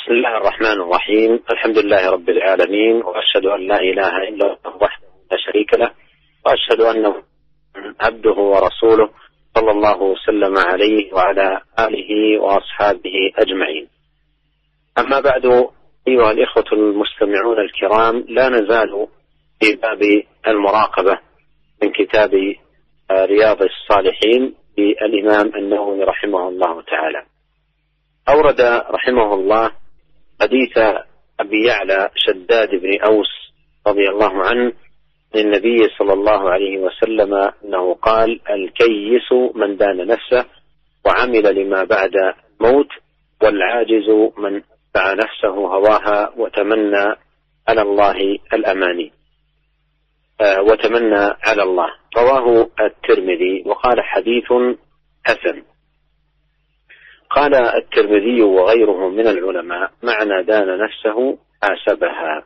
بسم الله الرحمن الرحيم. الحمد لله رب العالمين، وأشهد أن لا إله إلا الله وحده لا شريك له، وأشهد أنه عبده ورسوله صلى الله وسلم عليه وعلى آله وأصحابه أجمعين. أما بعد، أيها الإخوة المستمعون الكرام، لا نزال في باب المراقبة من كتاب رياض الصالحين للإمام النووي رحمه الله تعالى. أورد رحمه الله حديث أبي يعلى شداد بن أوس رضي الله عنه للنبي صلى الله عليه وسلم أنه قال: الكيس من دان نفسه وعمل لما بعد الموت، والعاجز من اتبع نفسه هواها وتمنى على الله الأماني وتمنى على الله. رواه الترمذي وقال حديث حسن. قال الترمذي وغيره من العلماء: معنى دان نفسه حاسبها.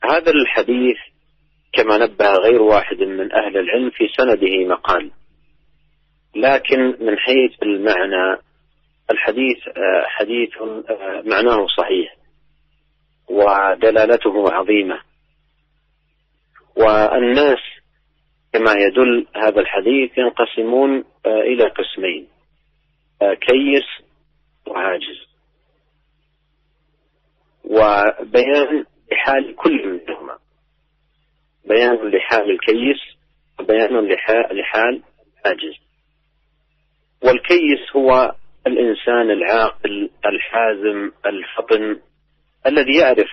هذا الحديث كما نبه غير واحد من أهل العلم في سنده مقال، لكن من حيث المعنى الحديث حديث معناه صحيح ودلالته عظيمة. والناس كما يدل هذا الحديث ينقسمون إلى قسمين: كيس وعاجز، وبيان لحال كل منهما، بيان لحال الكيس وبيان لحال العاجز. والكيس هو الإنسان العاقل الحازم الفطن الذي يعرف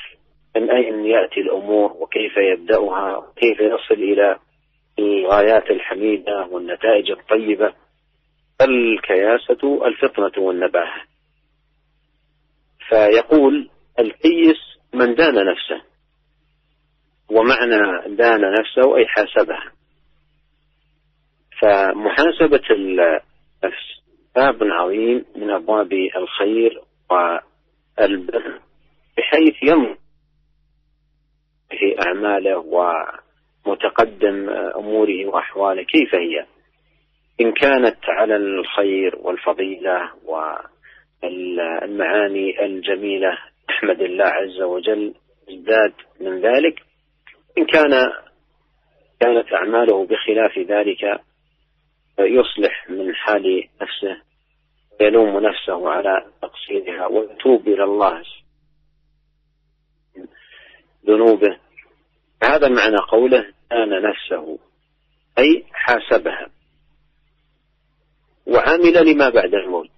من أين يأتي الأمور وكيف يبدأها وكيف يصل إلى الغايات الحميدة والنتائج الطيبة. الكياسة الفطنة والنباهة. فيقول: الكيس من دان نفسه، ومعنى دان نفسه أي حاسبها. فمحاسبة النفس باب عظيم من أبواب الخير والبر، بحيث يمر في أعماله ومتقدم أموره وأحواله كيف هي، إن كانت على الخير والفضيلة والمعاني الجميلة أحمد الله عز وجل ازداد من ذلك، إن كانت أعماله بخلاف ذلك يصلح من حال نفسه، يلوم نفسه على تقصيرها ويتوب إلى الله ذنوبه. هذا معنى قوله دان نفسه، أي حاسبها. وعمل لما بعد الموت،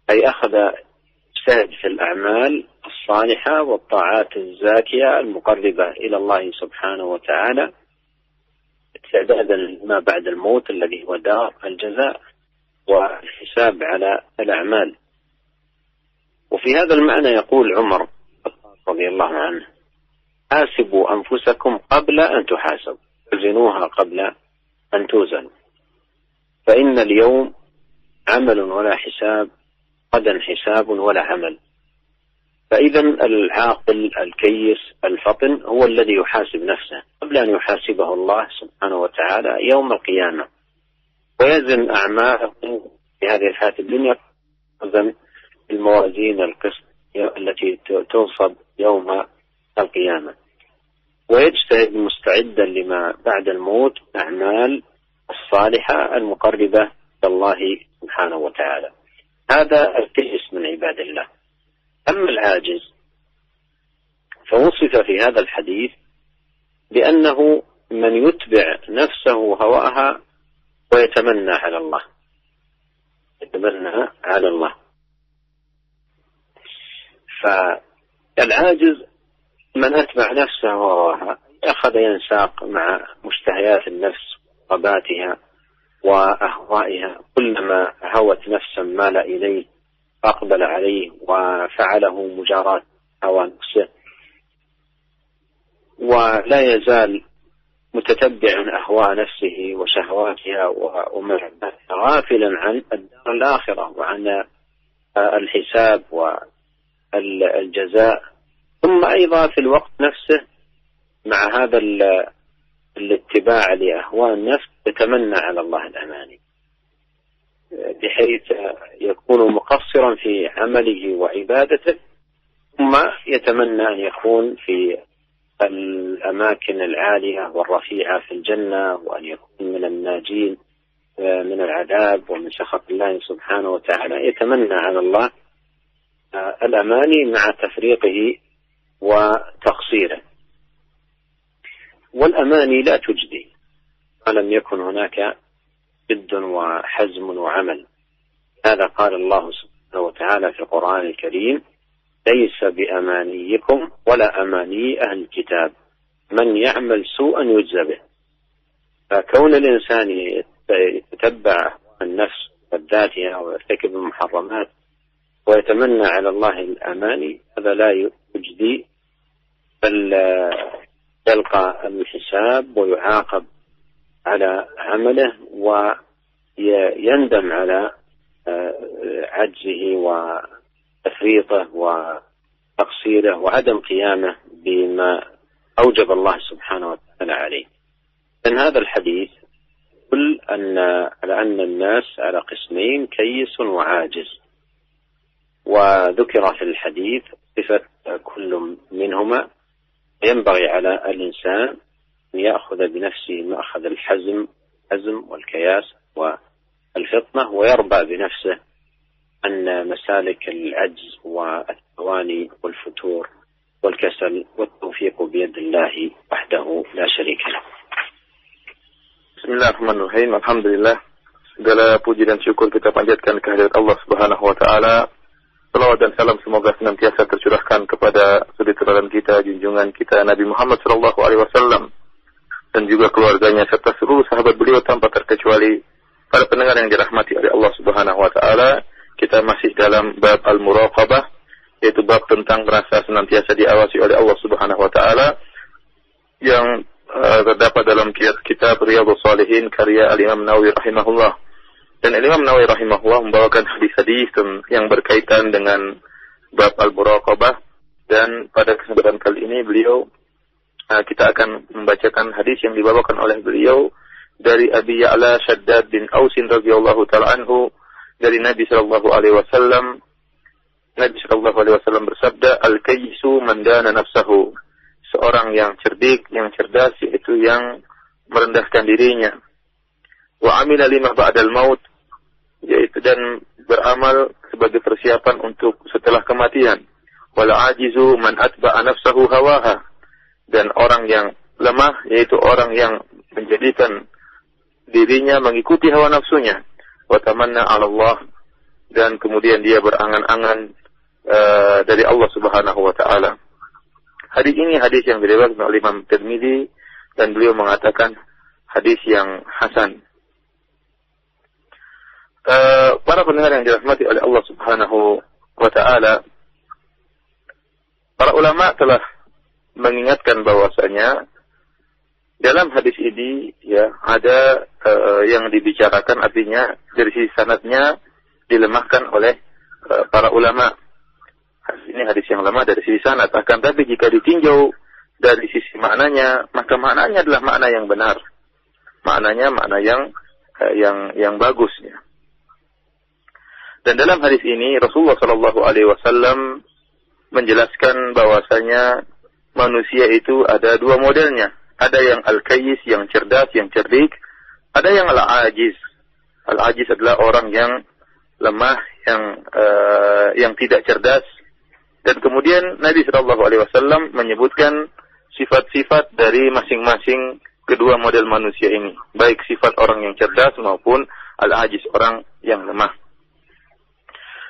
أي أخذ اجتهد في الأعمال الصالحة والطاعات الزاكية المقربة إلى الله سبحانه وتعالى، استعدادا لما بعد الموت الذي هو دار الجزاء والحساب على الأعمال. وفي هذا المعنى يقول عمر رضي الله عنه: حاسبوا أنفسكم قبل أن تحاسبوا، وزنوها قبل أن توزنوا، فإن اليوم عمل ولا حساب، غدا حساب ولا عمل. فإذا العاقل الكيس الفطن هو الذي يحاسب نفسه قبل أن يحاسبه الله سبحانه وتعالى يوم القيامة، ويزن أعماله في هذه الحياة الدنيا وزن الموازين القسط التي تنصب يوم القيامة، ويجتهد مستعدا لما بعد الموت أعمال الصالحة المقربة إلى الله سبحانه وتعالى. هذا الكيس من عباد الله. أما العاجز فوصف في هذا الحديث بأنه من يتبع نفسه هواها ويتمنى على الله، يتمنى على الله. فالعاجز من أتبع نفسه هواها، أخذ ينساق مع مشتهيات النفس رغباتها وأهوائها، كلما هوت نفسا مال إليه فأقبل عليه وفعله مجاراة هوى نفسه، ولا يزال متتبعا أهواء نفسه وشهواتها ومرضاتها، غافلا عن الدار الآخرة وعن الحساب والجزاء. ثم أيضا في الوقت نفسه مع هذا الاتباع لأهواء النفس يتمنى على الله الأماني، بحيث يكون مقصرا في عمله وعبادته ثم يتمنى أن يكون في الأماكن العالية والرفيعة في الجنة، وأن يكون من الناجين من العذاب ومن سخط الله سبحانه وتعالى. يتمنى على الله الأماني مع تفريقه وتقصيره. والأماني لا تجدي ما لم يكن هناك جد وحزم وعمل. هذا قال الله سبحانه وتعالى في القرآن الكريم: ليس بأمانيكم ولا أماني أهل الكتاب من يعمل سوءا يجزى به. فكون الإنسان يتتبع النفس وذاتها ويرتكب المحرمات ويتمنى على الله الأماني، هذا لا يجدي، بل يلقى الحساب ويعاقب على عمله ويندم على عجزه وتفريطه وتقصيره وعدم قيامه بما أوجب الله سبحانه وتعالى عليه. إن هذا الحديث يقول على أن الناس على قسمين: كيس وعاجز. وذكر في الحديث صفة كل منهما. ينبغي على الإنسان أن يأخذ بنفسه مأخذ الحزم والكياس والفطنة، ويربع بنفسه أن مسالك العجز والتواني والفتور والكسل والتوفيق بيد الله وحده لا شريك له. Bismillahirrahmanirrahim. Alhamdulillah, segala puji dan syukur kita panjatkan kehadirat Allah Subhanahu wa taala. Salawat dan salam semoga senantiasa tercurahkan kepada suri teladan kita, junjungan kita Nabi Muhammad sallallahu alaihi wasallam, dan juga keluarganya serta seluruh sahabat beliau tanpa terkecuali. Para pendengar yang dirahmati oleh Allah Subhanahu wa taala, kita masih dalam bab al-muraqabah, yaitu bab tentang merasa senantiasa diawasi oleh Allah Subhanahu wa taala, yang terdapat dalam kitab Riyadhus Shalihin karya Al-Imam Nawawi rahimahullah. Dan Al-Imam Nawawi rahimahullah membawakan hadis-hadis yang berkaitan dengan bab al-muraqabah, dan pada kesempatan kali ini kita akan membacakan hadis yang dibawakan oleh beliau dari Abi Ya'la Shaddad bin Ausin radhiyallahu taala anhu dari Nabi sallallahu alaihi wasallam. Nabi sallallahu alaihi wasallam bersabda, "Al-kayyisu man dana nafsahu." Seorang yang cerdik, yang cerdas, yaitu yang merendahkan dirinya. Wa amila lima ba'dal maut, yaitu dan beramal sebagai persiapan untuk setelah kematian. Wal ajizu man atba'a nafsahu hawaha. Dan orang yang lemah, yaitu orang yang menjadikan dirinya mengikuti hawa nafsunya. Wa tamanna 'ala Allah, dan kemudian dia berangan-angan dari Allah Subhanahu wa taala. Hadis ini hadis yang diriwayatkan oleh Imam Tirmidzi, dan beliau mengatakan hadis yang hasan. Para pendengar yang dirahmati oleh Allah Subhanahu wa taala, para ulama telah mengingatkan bahwasanya dalam hadis ini ada yang dibicarakan, artinya dari sisi sanadnya dilemahkan oleh para ulama. Ini hadis yang lemah dari sisi sanad, akan tapi jika ditinjau dari sisi maknanya, maka maknanya adalah makna yang benar. Maknanya makna yang bagus ya. Dan dalam hadis ini Rasulullah sallallahu alaihi wasallam menjelaskan bahwasanya manusia itu ada dua modelnya. Ada yang al-kayyis, yang cerdas, yang cerdik. Ada yang al-ajiz. Al-ajiz adalah orang yang lemah, yang tidak cerdas. Dan kemudian Nabi sallallahu alaihi wasallam menyebutkan sifat-sifat dari masing-masing kedua model manusia ini, baik sifat orang yang cerdas maupun al-ajiz, orang yang lemah.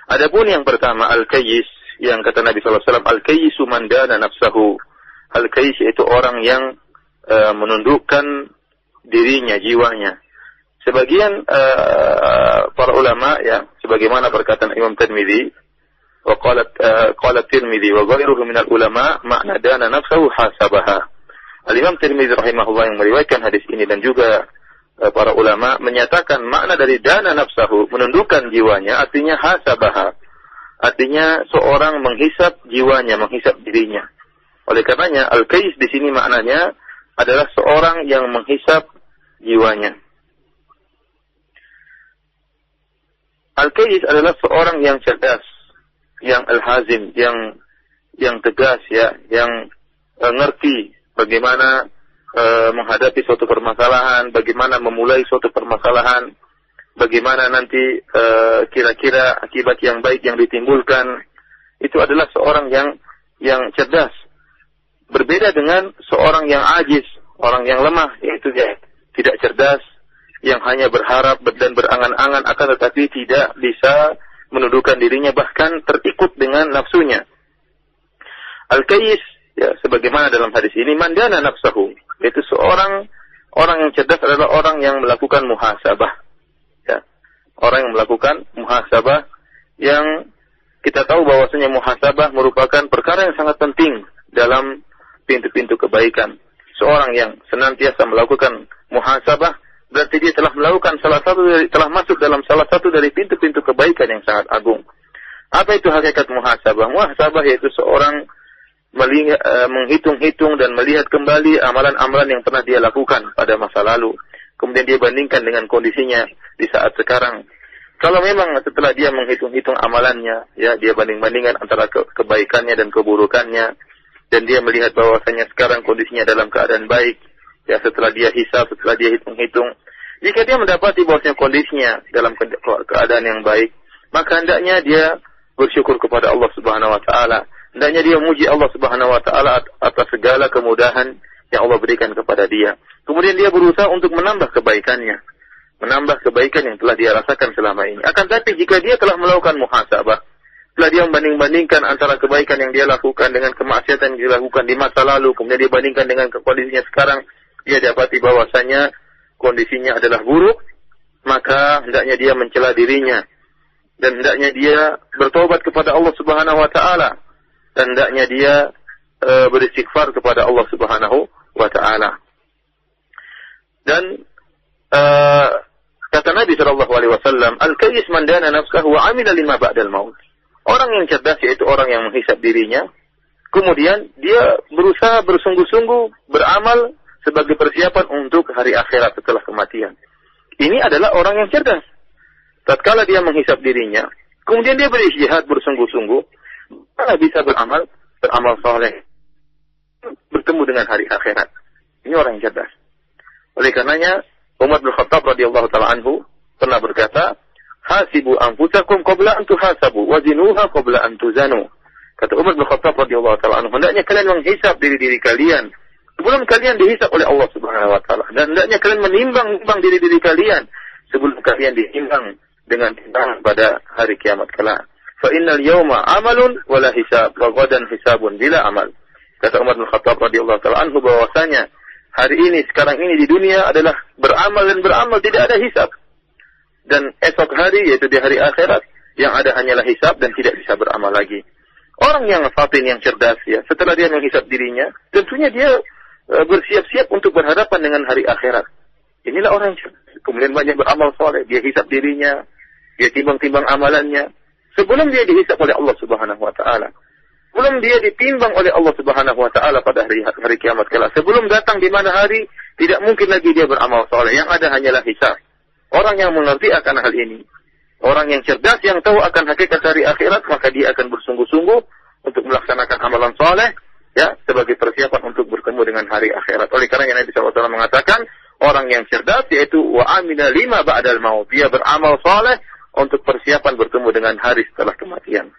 Adapun yang pertama al-kayyis, yang kata Nabi sallallahu alaihi wasallam, al-kayyisu man dana nafsahu. Al-kayyis itu orang yang menundukkan dirinya, jiwanya. Sebagian para ulama sebagaimana perkataan Imam Tirmidzi, wa qala Tirmidzi wa ghairuhu min al-ulama makna dana nafsahu hasabaha. Al-Imam Tirmidzi rahimahullah yang meriwayatkan hadis ini, dan juga para ulama menyatakan makna dari dana nafsahu, menundukkan jiwanya, artinya hasabaha, artinya seorang menghisap jiwanya, menghisap dirinya. Oleh karenanya al-kayyis di sini maknanya adalah seorang yang menghisap jiwanya. Al-kayyis adalah seorang yang cerdas, yang al-hazim, yang tegas ya, yang ngerti bagaimana menghadapi suatu permasalahan, bagaimana memulai suatu permasalahan, bagaimana nanti kira-kira akibat yang baik yang ditimbulkan. Itu adalah seorang yang cerdas. Berbeda dengan seorang yang ajiz, orang yang lemah, yaitu dia tidak cerdas, yang hanya berharap dan berangan-angan akan tetapi tidak bisa menundukkan dirinya, bahkan terikut dengan nafsunya. Al-Kayis, ya, sebagaimana dalam hadis ini, mandana nafsahu, yaitu orang yang cerdas adalah orang yang melakukan muhasabah. Ya. Orang yang melakukan muhasabah, yang kita tahu bahwasanya muhasabah merupakan perkara yang sangat penting dalam pintu-pintu kebaikan. Seorang yang senantiasa melakukan muhasabah berarti dia telah melakukan telah masuk dalam salah satu dari pintu-pintu kebaikan yang sangat agung. Apa itu hakikat muhasabah? Muhasabah yaitu seorang menghitung-hitung dan melihat kembali amalan-amalan yang pernah dia lakukan pada masa lalu. Kemudian dia bandingkan dengan kondisinya di saat sekarang. Kalau memang setelah dia menghitung-hitung amalannya, ya, dia banding-bandingkan antara kebaikannya dan keburukannya, dan dia melihat bahwasanya sekarang kondisinya dalam keadaan baik, ya, setelah dia hisab, setelah dia hitung-hitung, jika dia mendapati bahwasanya kondisinya dalam keadaan yang baik, maka hendaknya dia bersyukur kepada Allah Subhanahu wa taala. Hendaknya dia memuji Allah Subhanahu wa taala atas segala kemudahan yang Allah berikan kepada dia. Kemudian dia berusaha untuk menambah kebaikannya, menambah kebaikan yang telah dia rasakan selama ini. Akan tetapi jika dia telah melakukan muhasabah, setelah dia membanding-bandingkan antara kebaikan yang dia lakukan dengan kemaksiatan yang dia lakukan di masa lalu, kemudian dia bandingkan dengan kondisinya sekarang, dia dapati bahwasanya kondisinya adalah buruk, maka hendaknya dia mencela dirinya, dan hendaknya dia bertobat kepada Allah Subhanahu wa taala, dan hendaknya dia beristighfar kepada Allah Subhanahu wa taala. Dan kata Nabi sallallahu alaihi wasallam, al-kayyis man dana nafsahu wa 'amila lima ba'dal maut. Orang yang cerdas yaitu orang yang menghisab dirinya, kemudian dia berusaha bersungguh-sungguh beramal sebagai persiapan untuk hari akhirat setelah kematian. Ini adalah orang yang cerdas. Tatkala dia menghisab dirinya, kemudian dia berijtihad bersungguh-sungguh, maka bisa beramal saleh, bertemu dengan hari akhirat. Ini orang yang cerdas. Oleh karenanya Umar bin Khattab radhiyallahu taala anhu pernah berkata, "Hasibu anfusakum qabla an tuhasabu wa zinuha qabla an tuzanu." Kata Umar bin Khattab radhiyallahu taala anhu, hendaknya kalian menghisab diri-diri kalian sebelum kalian dihisab oleh Allah Subhanahu wa taala, dan hendaknya kalian menimbang diri-diri kalian sebelum kalian ditimbang dengan timbangan pada hari kiamat kelak. Fa innal yawma amalun wala hisab wa ghadan hisabun bila amal. Kata Umar bin Khattab radhiyallahu taala anhu bahwasanya hari ini, sekarang ini di dunia adalah beramal dan beramal, tidak ada hisab. Dan esok hari, yaitu di hari akhirat, yang ada hanyalah hisab dan tidak bisa beramal lagi. Orang yang fatin, yang cerdas, ya, setelah dia menghisab dirinya, tentunya dia bersiap-siap untuk berhadapan dengan hari akhirat. Inilah orang yang cerdas. Kemudian banyak beramal soleh, dia hisab dirinya, dia timbang-timbang amalannya, sebelum dia dihisab oleh Allah Subhanahu wa taala. Sebelum dia ditimbang oleh Allah Subhanahu wa taala pada hari kiamat kelak. Sebelum datang di mana hari, tidak mungkin lagi dia beramal saleh. Yang ada hanyalah hisab. Orang yang mengerti akan hal ini, orang yang cerdas, yang tahu akan hakikat hari akhirat, maka dia akan bersungguh-sungguh untuk melaksanakan amalan saleh, ya, sebagai persiapan untuk bertemu dengan hari akhirat. Oleh karena Nabi SAW mengatakan, orang yang cerdas yaitu wa amila lima ba'dal maut. Dia beramal saleh untuk persiapan bertemu dengan hari setelah kematian.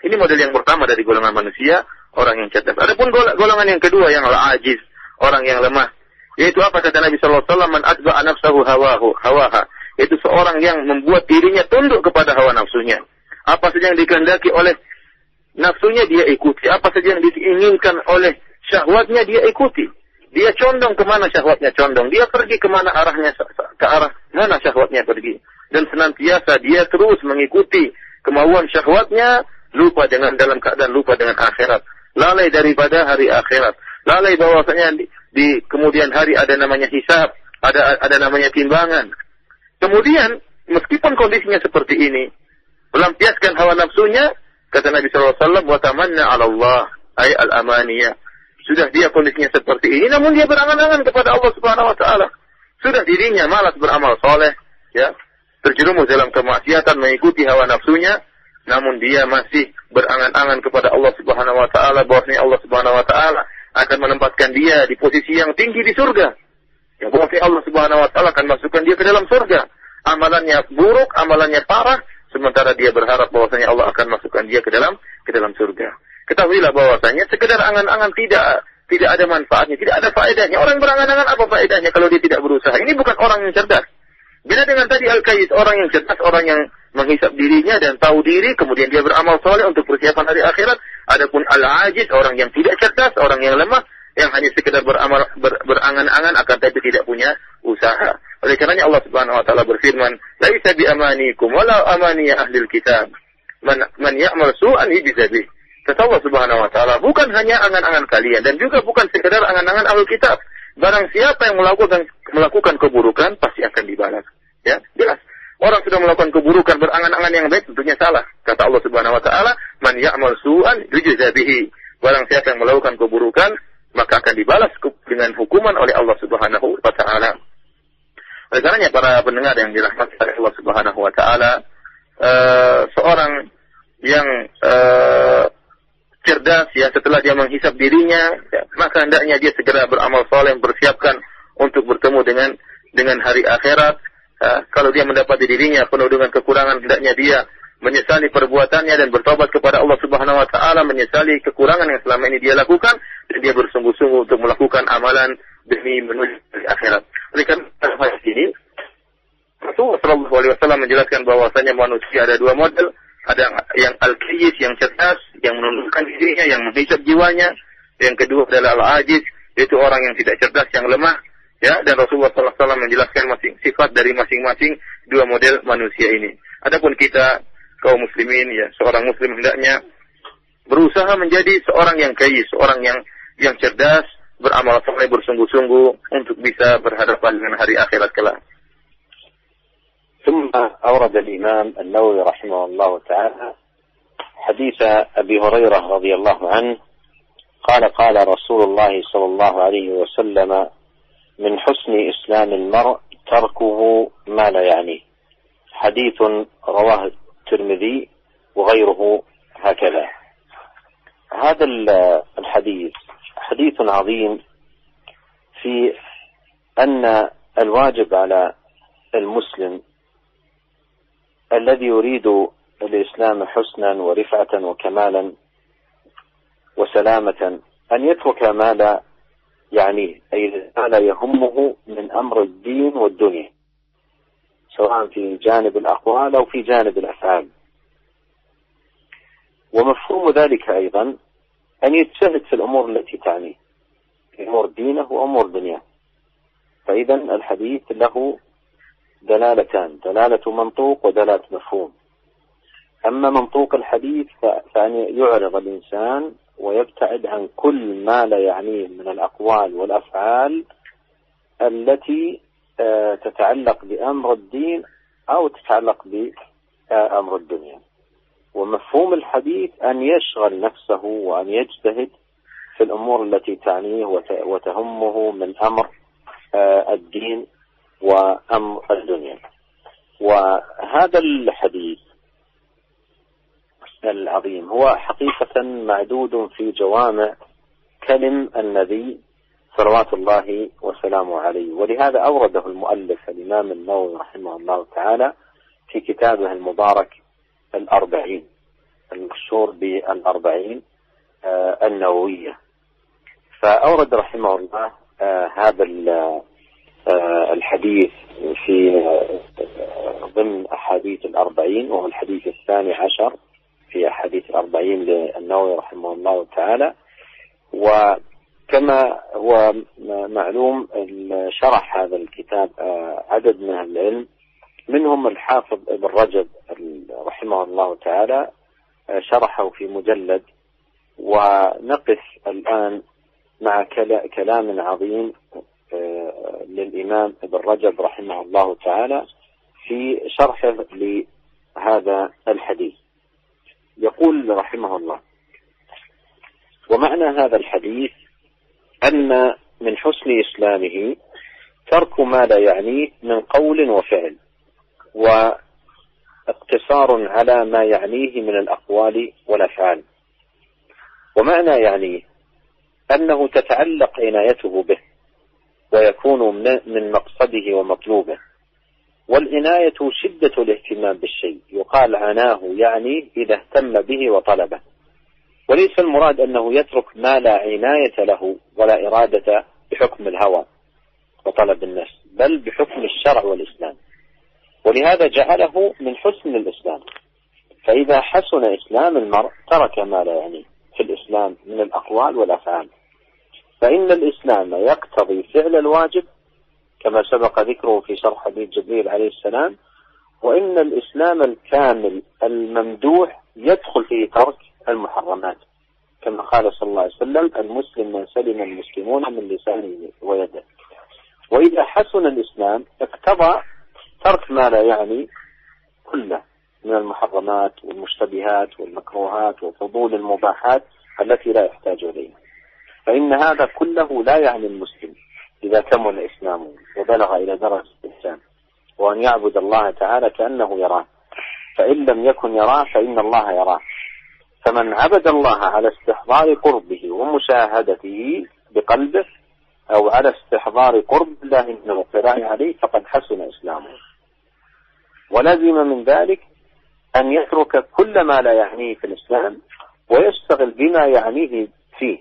Ini model yang pertama dari golongan manusia, orang yang cerdas. Adapun golongan yang kedua, yang ajiz, orang yang lemah, yaitu apa kata Nabi sallallahu alaihi wasallam, man atba'a nafsahu hawaha, yaitu seorang yang membuat dirinya tunduk kepada hawa nafsunya. Apa saja yang dikehendaki oleh nafsunya dia ikuti, apa saja yang diinginkan oleh syahwatnya dia ikuti. Dia condong kemana syahwatnya condong, dia pergi kemana arahnya, ke arah mana syahwatnya pergi. Dan senantiasa dia terus mengikuti kemauan syahwatnya, dalam keadaan lupa dengan akhirat, lalai daripada hari akhirat, lalai bahwasanya di kemudian hari ada namanya hisab, ada namanya timbangan. Kemudian meskipun kondisinya seperti ini, melampiaskan hawa nafsunya, kata Nabi sallallahu alaihi wasallam, wa tamanna 'ala Allah ay al-amaniyah. Sudah dia kondisinya seperti ini, namun dia berangan-angan kepada Allah Subhanahu wa taala. Sudah dirinya malas beramal saleh, ya, terjerumus dalam kemaksiatan, mengikuti hawa nafsunya, namun dia masih berangan-angan kepada Allah Subhanahu Subhanahu wa taala, bahwasanya Allah Subhanahu wa taala akan menempatkan dia di posisi yang tinggi di surga. Yang bahwasanya Allah Subhanahu wa taala akan masukkan dia ke dalam surga. Amalannya buruk, amalannya parah, sementara dia berharap bahwasanya Allah akan masukkan dia ke dalam surga. Ketahuilah bahwasanya sekedar angan-angan tidak ada manfaatnya, tidak ada faedahnya. Orang berangan-angan apa faedahnya kalau dia tidak berusaha? Ini bukan orang yang cerdas. Beda dengan tadi al-kayis, orang yang cerdas, orang yang menghisap dirinya dan tahu diri, kemudian dia beramal soleh untuk persiapan hari akhirat. Adapun al-ajiz, orang yang tidak cerdas, orang yang lemah, yang hanya sekedar berangan-angan akan tapi tidak punya usaha. Oleh karenanya Allah Subhanahu wa taala berfirman, "Laisa bi amanikum wala amani ahlil kitab. Man ya'mal su'an yujza bih." Kata Allah Subhanahu wa taala, bukan hanya angan-angan kalian dan juga bukan sekedar angan-angan ahlul kitab. Barang siapa yang melakukan keburukan pasti akan dibalas. Ya, jelas. Orang sudah melakukan keburukan berangan-angan yang baik tentunya salah. Kata Allah Subhanahu wa taala, "Man ya'mal su'an yujza bihi." Barang siapa yang melakukan keburukan maka akan dibalas dengan hukuman oleh Allah Subhanahu wa taala. Oleh karenanya para pendengar yang dirahmati oleh Allah Subhanahu wa taala, seorang yang cerdas ya, setelah dia menghisap dirinya, ya, maka hendaknya dia segera beramal saleh, bersiapkan untuk bertemu dengan hari akhirat. Kalau dia mendapati dirinya penuh dengan kekurangan, hendaknya dia menyesali perbuatannya dan bertobat kepada Allah Subhanahu wa taala, menyesali kekurangan yang selama ini dia lakukan, dan dia bersungguh-sungguh untuk melakukan amalan demi menuju hari akhirat. Oleh karena hadis ini, Rasulullah sallallahu alaihi wasallam menjelaskan bahwasanya manusia ada dua model. Ada yang al-kayis, yang cerdas, yang menundukkan dirinya, yang menghisap jiwanya. Yang kedua adalah al-ajiz, yaitu orang yang tidak cerdas, yang lemah. Ya, dan Rasulullah sallallahu alaihi wasallam menjelaskan sifat dari masing-masing dua model manusia ini. Adapun kita kaum muslimin, ya, seorang muslim hendaknya berusaha menjadi seorang yang kayis, seorang yang cerdas, beramal saleh, bersungguh-sungguh untuk bisa berhadapan dengan hari akhirat kelak. ثم أورد الإمام النووي رحمه الله تعالى حديث أبي هريرة رضي الله عنه قال قال رسول الله صلى الله عليه وسلم من حسن إسلام المرء تركه ما لا يعنيه. حديث رواه الترمذي وغيره هكذا. هذا الحديث حديث عظيم في أن الواجب على المسلم الذي يريد الإسلام حسنا ورفعة وكمالا وسلامة أن يترك ما لا يعنيه، أي ما لا يهمه من أمر الدين والدنيا، سواء في جانب الأقوال أو في جانب الأفعال. ومفهوم ذلك أيضا أن يجتهد في الأمور التي تعنيه، في أمور دينه وأمور دنياه. فإذا الحديث له دلالتان، دلالة منطوق ودلالة مفهوم. أما منطوق الحديث فأن يعرض الإنسان ويبتعد عن كل ما لا يعنيه من الأقوال والأفعال التي تتعلق بأمر الدين أو تتعلق بأمر الدنيا. ومفهوم الحديث أن يشغل نفسه وأن يجتهد في الأمور التي تعنيه وتهمه من أمر الدين وأمر الدنيا. وهذا الحديث العظيم هو حقيقة معدود في جوامع كلم النبي صلوات الله وسلامه عليه، ولهذا أورده المؤلف الإمام النووي رحمه الله تعالى في كتابه المبارك 40 المشهور بالأربعين النووية. فأورد رحمه الله هذا الحديث في ضمن أحاديث 40، وهو الحديث 12 في أحاديث 40 للنووي رحمه الله تعالى. وكما هو معلوم شرح هذا الكتاب عدد من العلم، منهم الحافظ ابن رجب رحمه الله تعالى شرحه في مجلد. ونقف الآن مع كلام عظيم للإمام ابن رجب رحمه الله تعالى في شرحه لهذا الحديث. يقول رحمه الله: ومعنى هذا الحديث أن من حسن إسلامه ترك ما لا يعنيه من قول وفعل، واقتصار على ما يعنيه من الأقوال والأفعال. ومعنى يعني أنه تتعلق عنايته به ويكون من مقصده ومطلوبه. والعناية شدة الاهتمام بالشيء، يقال عناه يعني إذا اهتم به وطلبه، وليس المراد أنه يترك ما لا عناية له ولا إرادة بحكم الهوى وطلب النفس، بل بحكم الشرع والإسلام. ولهذا جعله من حسن الإسلام. فإذا حسن إسلام المرء ترك ما لا يعنيه في الإسلام من الأقوال والأفعال، فإن الإسلام يقتضي فعل الواجب كما سبق ذكره في شرح حديث جبريل عليه السلام، وإن الإسلام الكامل الممدوح يدخل فيه ترك المحرمات كما قال صلى الله عليه وسلم: المسلم من سلم المسلمون من لسانه ويده. وإذا حسن الإسلام اقتضى ترك ما لا يعني كله من المحرمات والمشتبهات والمكروهات وفضول المباحات التي لا يحتاج إليها، فإن هذا كله لا يعني المسلم إذا كمل إسلامه وبلغ إلى درجة الإحسان، وأن يعبد الله تعالى كأنه يراه، فإن لم يكن يراه فإن الله يراه. فمن عبد الله على استحضار قربه ومشاهدته بقلبه، أو على استحضار قرب الله من الاطلاع عليه، فقد حسن إسلامه. ولازم من ذلك أن يترك كل ما لا يعنيه في الإسلام ويشتغل بما يعنيه فيه،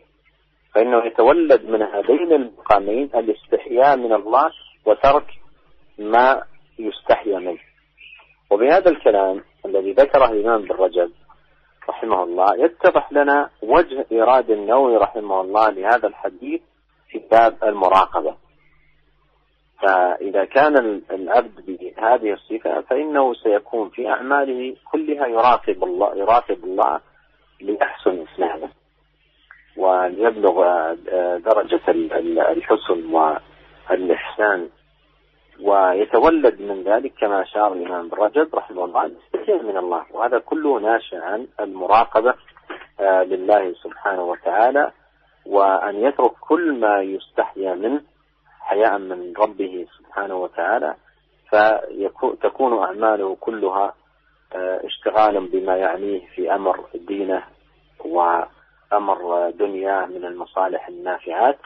فإنه يتولد من هذين المقامين الاستحياء من الله وترك ما يستحيا منه. وبهذا الكلام الذي ذكره الإمام بن رجب رحمه الله يتضح لنا وجه إيراد النووي رحمه الله لهذا الحديث في باب المراقبة. فإذا كان العبد بهذه الصفة فإنه سيكون في أعماله كلها يراقب الله ليحسن إسلامه وليبلغ درجة الحسن والإحسان، ويتولد من ذلك كما أشار الإمام بن رجب رحمه الله الاستحياء من الله. وهذا كله ناشئ عن المراقبة لله سبحانه وتعالى، وأن يترك كل ما يستحيا منه حياء من ربه سبحانه وتعالى، فتكون أعماله كلها اشتغالا بما يعنيه في أمر دينه وأمر دنياه من المصالح النافعات،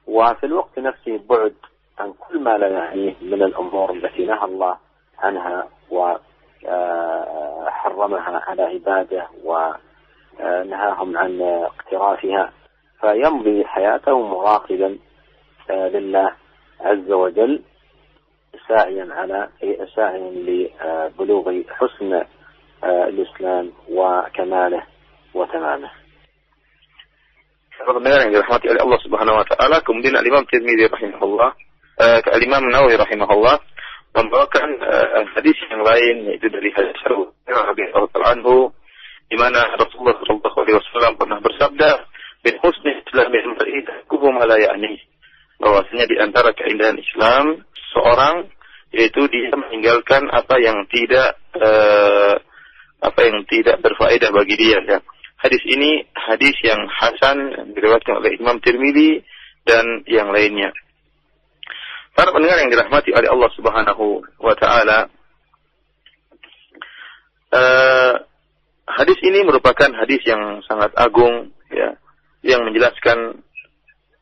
وفي الوقت نفسه بعد عن كل ما لا يعنيه من الأمور التي نهى الله عنها وحرمها على عباده ونهاهم عن اقترافها، فيمضي حياته مراقبا لله عز وجل ساعيا لبلوغ حسن الإسلام وكماله وتمامه. Pendengar yang dirahmati oleh Allah Subhanahu wa taala, kemudian Al-Imam Tirmidzi rahimahullah, Al-Imam Nawawi rahimahullah membawakan hadis yang lain, yaitu dari hadis Abu Hurairah radhiyallahu anhu, di mana Rasulullah sallallahu alaihi wasallam pernah bersabda, "Min husni islamil mar'i tarkuhu ma la ya'ni." Bahwasanya di antara keindahan Islam seorang yaitu dia meninggalkan apa yang tidak berfaedah bagi dia. Ya. Hadis ini hadis yang hasan diriwayatkan oleh Imam Tirmidzi dan yang lainnya. Para pendengar yang dirahmati oleh Allah Subhanahu wa taala, hadis ini merupakan hadis yang sangat agung, ya, yang menjelaskan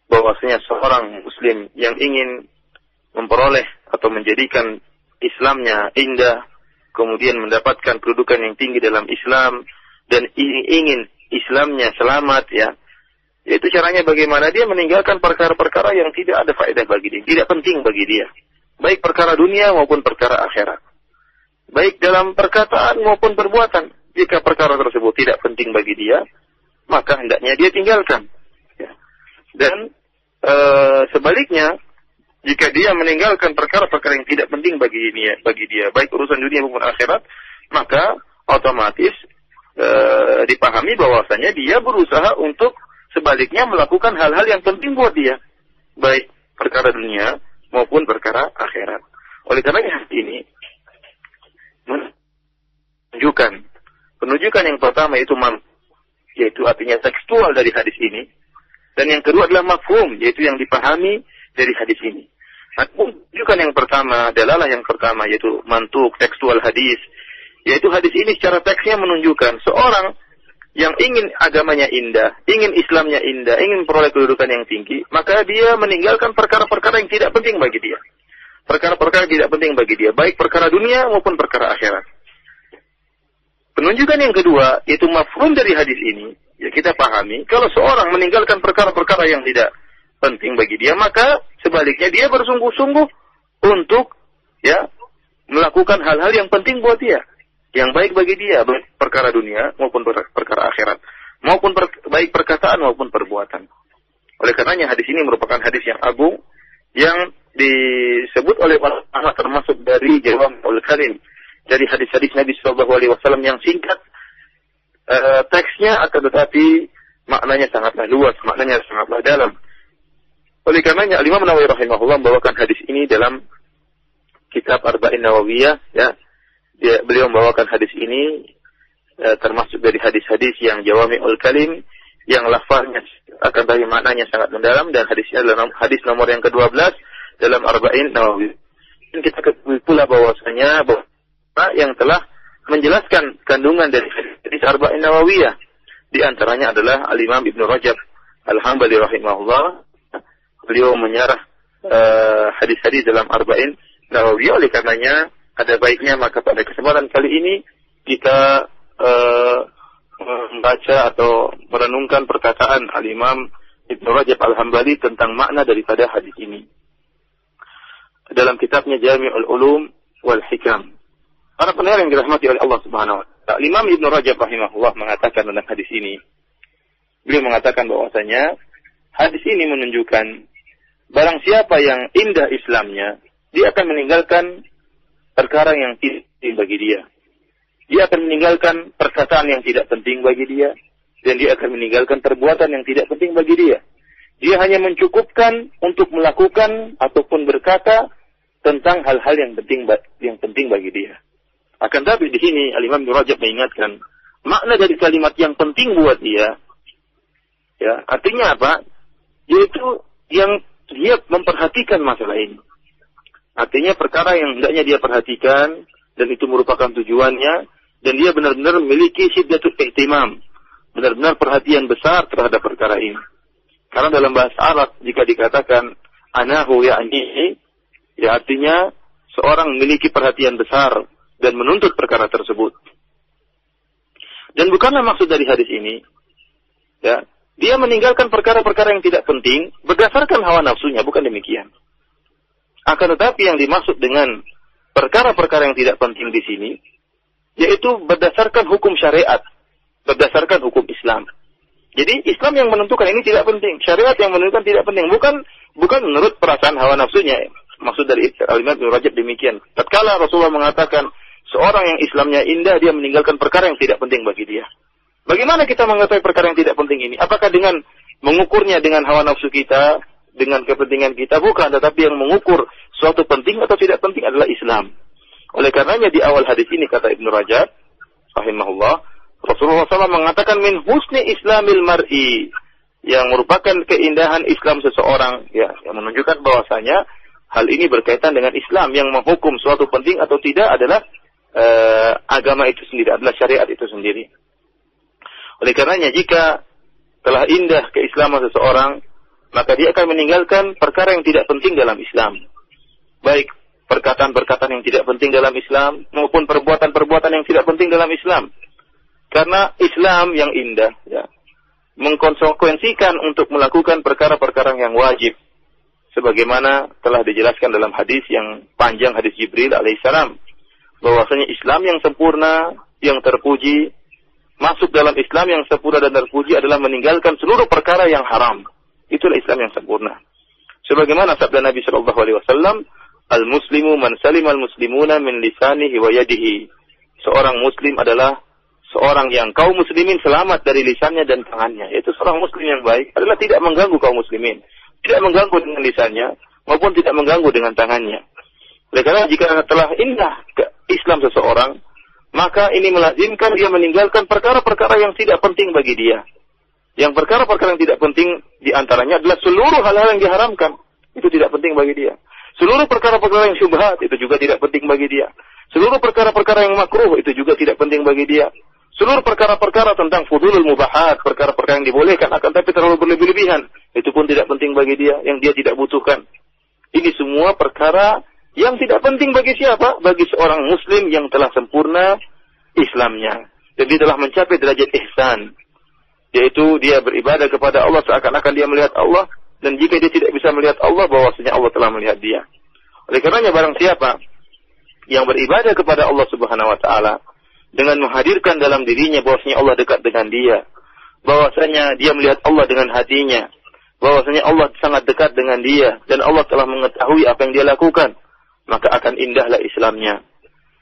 bahwasanya seorang muslim yang ingin memperoleh atau menjadikan Islamnya indah, kemudian mendapatkan kedudukan yang tinggi dalam Islam, dan ingin Islamnya selamat, ya, yaitu caranya bagaimana dia meninggalkan perkara-perkara yang tidak ada faedah bagi dia, tidak penting bagi dia, baik perkara dunia maupun perkara akhirat, baik dalam perkataan maupun perbuatan. Jika perkara tersebut tidak penting bagi dia, maka hendaknya dia tinggalkan, ya. Dan sebaliknya, jika dia meninggalkan perkara-perkara yang tidak penting bagi dia, baik urusan dunia maupun akhirat, maka otomatis dipahami bahwasanya dia berusaha untuk sebaliknya melakukan hal-hal yang penting buat dia, baik perkara dunia maupun perkara akhirat. Oleh karena ini penunjukan yang pertama yaitu artinya tekstual dari hadis ini, dan yang kedua adalah mafhum, yaitu yang dipahami dari hadis ini. Penunjukan yang pertama, dalalah yang pertama, yaitu mantuk tekstual hadis, yaitu hadis ini secara teksnya menunjukkan seorang yang ingin agamanya indah, ingin Islamnya indah, ingin peroleh kedudukan yang tinggi, maka dia meninggalkan perkara-perkara yang tidak penting bagi dia. Perkara-perkara yang tidak penting bagi dia, baik perkara dunia maupun perkara akhirat. Penunjukan yang kedua, yaitu mafhum dari hadis ini, ya kita pahami, kalau seorang meninggalkan perkara-perkara yang tidak penting bagi dia, maka sebaliknya dia bersungguh-sungguh untuk ya melakukan hal-hal yang penting buat dia, yang baik bagi dia, baik perkara dunia maupun perkara akhirat, maupun baik perkataan maupun perbuatan. Oleh karenanya hadis ini merupakan hadis yang agung, yang disebut oleh ulama termasuk dari Jawami'ul Kalim, dari hadis-hadis Nabi SAW yang singkat teksnya, akan tetapi maknanya sangatlah luas, maknanya sangatlah dalam. Oleh karenanya Imam Nawawi rahimahullah membawakan hadis ini dalam kitab Arba'in Nawawiyah, ya. Beliau membawakan hadis ini termasuk dari hadis-hadis yang Jawami'ul Kalim, yang lafaznya akan tetapi maknanya sangat mendalam, dan hadisnya adalah hadis nomor yang ke-12 dalam Arba'in Nawawiyah. Dan kita ketahui pula bahwasanya yang telah menjelaskan kandungan dari hadis Arba'in Nawawiyah di antaranya adalah Al-Imam Ibnu Rajab Al-Hambali rahimahullah. Beliau menyarah hadis-hadis dalam Arba'in Nawawiyah. Oleh karenanya ada baiknya maka pada kesempatan kali ini kita membaca atau merenungkan perkataan Al-Imam Ibnu Rajab Al-Hambali tentang makna daripada hadis ini dalam kitabnya Jami'ul Ulum wal Hikam. Para pendengar yang dirahmati oleh Allah Subhanahu wa taala, Imam Ibnu Rajab rahimahullah mengatakan tentang hadis ini. Beliau mengatakan bahwasanya hadis ini menunjukkan barang siapa yang indah Islamnya, dia akan meninggalkan perkara yang tidak penting bagi dia. Dia akan meninggalkan perkataan yang tidak penting bagi dia, dan dia akan meninggalkan perbuatan yang tidak penting bagi dia. Dia hanya mencukupkan untuk melakukan ataupun berkata tentang hal-hal yang penting bagi dia. Akan tetapi di sini Al-Imam Ibnu Rajab mengingatkan makna dari kalimat yang penting buat dia. Ya, artinya apa? Yaitu yang dia memperhatikan masalah ini. Artinya perkara yang hendaknya dia perhatikan dan itu merupakan tujuannya, dan dia benar-benar memiliki syiddatul ihtimam, benar-benar perhatian besar terhadap perkara ini. Karena dalam bahasa Arab jika dikatakan anahu ya'ni, ya artinya seorang memiliki perhatian besar dan menuntut perkara tersebut. Dan bukanlah maksud dari hadis ini, ya, dia meninggalkan perkara-perkara yang tidak penting berdasarkan hawa nafsunya, bukan demikian. Akan tetapi yang dimaksud dengan perkara-perkara yang tidak penting di sini, yaitu berdasarkan hukum syariat, berdasarkan hukum Islam. Jadi Islam yang menentukan ini tidak penting, syariat yang menentukan tidak penting, bukan menurut perasaan hawa nafsunya. Maksud dari Al-Imam Ibnu Rajab demikian. Tatkala Rasulullah mengatakan seorang yang Islamnya indah, dia meninggalkan perkara yang tidak penting bagi dia. Bagaimana kita mengetahui perkara yang tidak penting ini? Apakah dengan mengukurnya dengan hawa nafsu kita, dengan kepentingan kita? Bukan, tetapi yang mengukur suatu penting atau tidak penting adalah Islam. Oleh karenanya di awal hadis ini kata Ibnu Rajab rahimahullah, Rasulullah SAW mengatakan min husni islamil mar'i, yang merupakan keindahan Islam seseorang, ya, yang menunjukkan bahwasanya hal ini berkaitan dengan Islam. Yang menghukum suatu penting atau tidak adalah agama itu sendiri, adalah syariat itu sendiri. Oleh karenanya jika telah indah keislaman seseorang, maka dia akan meninggalkan perkara yang tidak penting dalam Islam, baik perkataan-perkataan yang tidak penting dalam Islam maupun perbuatan-perbuatan yang tidak penting dalam Islam. Karena Islam yang indah, ya, mengkonsekuensikan untuk melakukan perkara-perkara yang wajib, sebagaimana telah dijelaskan dalam hadis yang panjang, hadis Jibril alaihissalam, bahwasanya Islam yang sempurna, yang terpuji, masuk dalam Islam yang sempurna dan terpuji adalah meninggalkan seluruh perkara yang haram. Itulah Islam yang sempurna. Sebagaimana sabda Nabi SAW, al-muslimu man salimal muslimuna min lisanihi wa yadihi. Seorang muslim adalah seorang yang kaum muslimin selamat dari lisannya dan tangannya. Yaitu seorang muslim yang baik adalah tidak mengganggu kaum muslimin, tidak mengganggu dengan lisannya maupun tidak mengganggu dengan tangannya. Oleh karena jika telah indah Islam seseorang, maka ini melazimkan dia meninggalkan perkara-perkara yang tidak penting bagi dia. Yang perkara-perkara yang tidak penting diantaranya adalah seluruh hal-hal yang diharamkan, itu tidak penting bagi dia. Seluruh perkara-perkara yang syubhat itu juga tidak penting bagi dia. Seluruh perkara-perkara yang makruh itu juga tidak penting bagi dia. Seluruh perkara-perkara tentang fudulul mubahat, perkara-perkara yang dibolehkan, akan tapi terlalu berlebih-lebihan, itu pun tidak penting bagi dia, yang dia tidak butuhkan. Ini semua perkara yang tidak penting bagi siapa? Bagi seorang muslim yang telah sempurna Islamnya. Dan dia telah mencapai derajat ihsan. Yaitu dia beribadah kepada Allah seakan-akan dia melihat Allah. Dan jika dia tidak bisa melihat Allah, bahwasanya Allah telah melihat dia. Oleh karenanya barang siapa yang beribadah kepada Allah Subhanahu wa Ta'ala dengan menghadirkan dalam dirinya bahwasanya Allah dekat dengan dia, bahwasanya dia melihat Allah dengan hatinya, bahwasanya Allah sangat dekat dengan dia dan Allah telah mengetahui apa yang dia lakukan, maka akan indahlah Islamnya.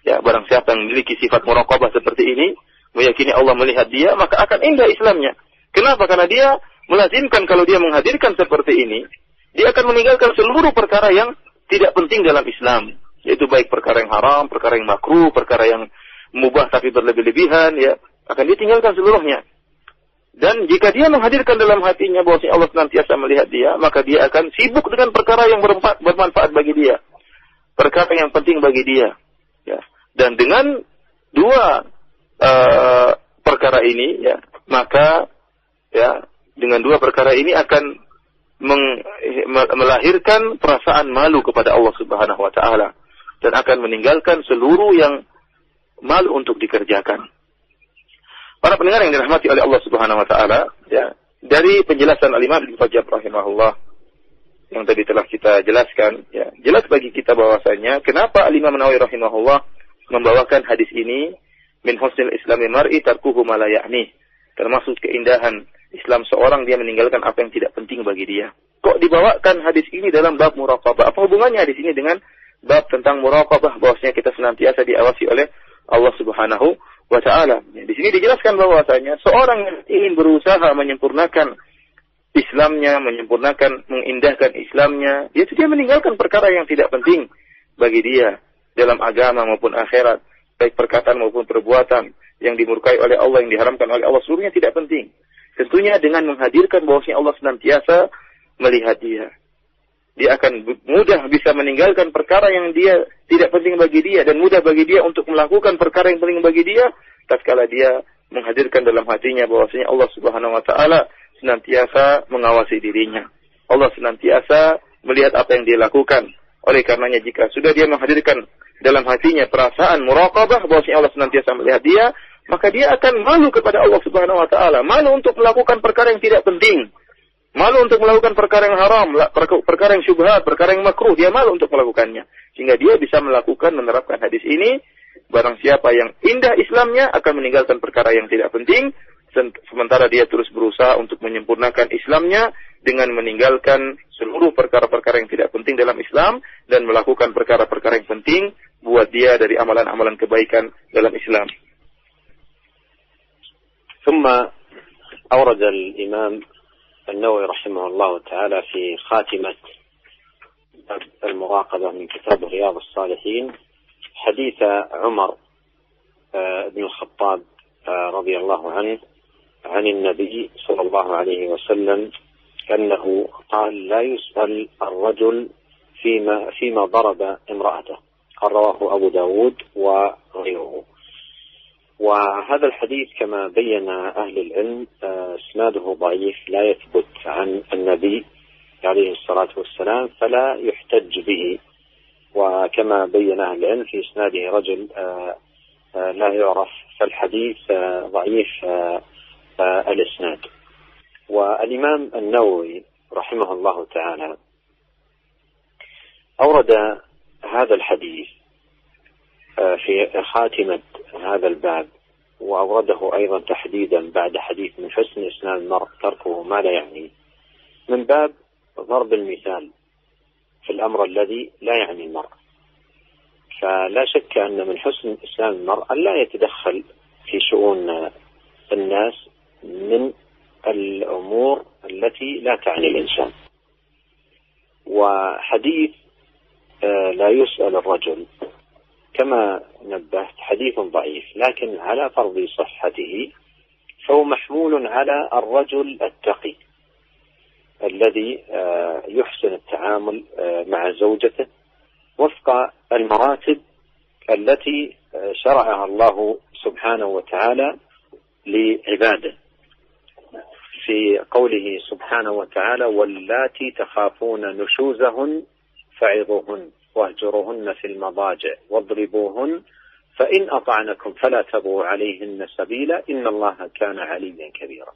Ya, barang siapa yang memiliki sifat muraqabah seperti ini, meyakini Allah melihat dia, maka akan indah Islamnya. Kenapa? Karena dia melazimkan kalau dia menghadirkan seperti ini, dia akan meninggalkan seluruh perkara yang tidak penting dalam Islam, yaitu baik perkara yang haram, perkara yang makruh, perkara yang mubah tapi berlebih-lebihan, ya, akan ditinggalkan seluruhnya. Dan jika dia menghadirkan dalam hatinya bahwa Allah senantiasa melihat dia, maka dia akan sibuk dengan perkara yang bermanfaat bagi dia, perkara yang penting bagi dia. Ya. Dan dengan dua perkara ini, ya, maka ya, dengan dua perkara ini akan melahirkan perasaan malu kepada Allah Subhanahu wa Ta'ala dan akan meninggalkan seluruh yang malu untuk dikerjakan. Para pendengar yang dirahmati oleh Allah Subhanahu wa Ta'ala, ya, dari penjelasan Al-Imam Ibnu Rajab rahimahullah yang tadi telah kita jelaskan, ya, jelas bagi kita bahwasanya kenapa Al-Imam Nawawi rahimahullah membawakan hadis ini, min husnil islami mar'i tarkuhu ma la ya'ni, termasuk keindahan Islam seorang dia meninggalkan apa yang tidak penting bagi dia. Kok dibawakan hadis ini dalam bab muraqabah? Apa hubungannya hadis ini dengan bab tentang muraqabah, bahwasanya kita senantiasa diawasi oleh Allah Subhanahu wa Ta'ala? Di sini dijelaskan bahwasanya seorang yang ingin berusaha menyempurnakan Islamnya, mengindahkan Islamnya, dia meninggalkan perkara yang tidak penting bagi dia dalam agama maupun akhirat, baik perkataan maupun perbuatan yang dimurkai oleh Allah, yang diharamkan oleh Allah, seluruhnya tidak penting. Tentunya dengan menghadirkan bahwasanya Allah senantiasa melihat dia, dia akan mudah bisa meninggalkan perkara yang dia tidak penting bagi dia, dan mudah bagi dia untuk melakukan perkara yang penting bagi dia, tatkala dia menghadirkan dalam hatinya bahwasanya Allah Subhanahu wa Ta'ala senantiasa mengawasi dirinya. Allah senantiasa melihat apa yang dia lakukan. Oleh karenanya jika sudah dia menghadirkan dalam hatinya perasaan muraqabah bahwasanya Allah senantiasa melihat dia, maka dia akan malu kepada Allah Subhanahu wa Ta'ala, malu untuk melakukan perkara yang tidak penting, malu untuk melakukan perkara yang haram, perkara yang syubhat, perkara yang makruh, dia malu untuk melakukannya. Sehingga dia bisa menerapkan hadis ini, barang siapa yang indah Islamnya akan meninggalkan perkara yang tidak penting, sementara dia terus berusaha untuk menyempurnakan Islamnya dengan meninggalkan seluruh perkara-perkara yang tidak penting dalam Islam dan melakukan perkara-perkara yang penting buat dia dari amalan-amalan kebaikan dalam Islam. ثم أورد الإمام النووي رحمه الله تعالى في خاتمة المراقبة من كتاب رياض الصالحين حديث عمر بن الخطاب رضي الله عنه عن النبي صلى الله عليه وسلم أنه قال لا يسأل الرجل فيما ضرب امرأته، رواه أبو داود وغيره. وهذا الحديث كما بين أهل العلم اسناده ضعيف، لا يثبت عن النبي عليه الصلاة والسلام، فلا يحتج به. وكما بين أهل العلم في اسناده رجل لا يعرف، فالحديث ضعيف الاسناد. والإمام النووي رحمه الله تعالى أورد هذا الحديث في خاتمة هذا الباب، وأورده أيضا تحديدا بعد حديث من حسن إسلام المرء تركه ما لا يعني، من باب ضرب المثال في الأمر الذي لا يعني المرء. فلا شك أن من حسن إسلام المرء أن لا يتدخل في شؤون الناس من الأمور التي لا تعني الإنسان. وحديث لا يسأل الرجل كما نبهت حديث ضعيف، لكن على فرض صحته فهو محمول على الرجل التقي الذي يحسن التعامل مع زوجته وفق المراتب التي شرعها الله سبحانه وتعالى لعباده في قوله سبحانه وتعالى: واللاتي تخافون نشوزهن فعظوهن واهجروهن في المضاجع واضربوهن فإن أطعنكم فلا تبغوا عليهن سبيلا إن الله كان عليا كبيرا.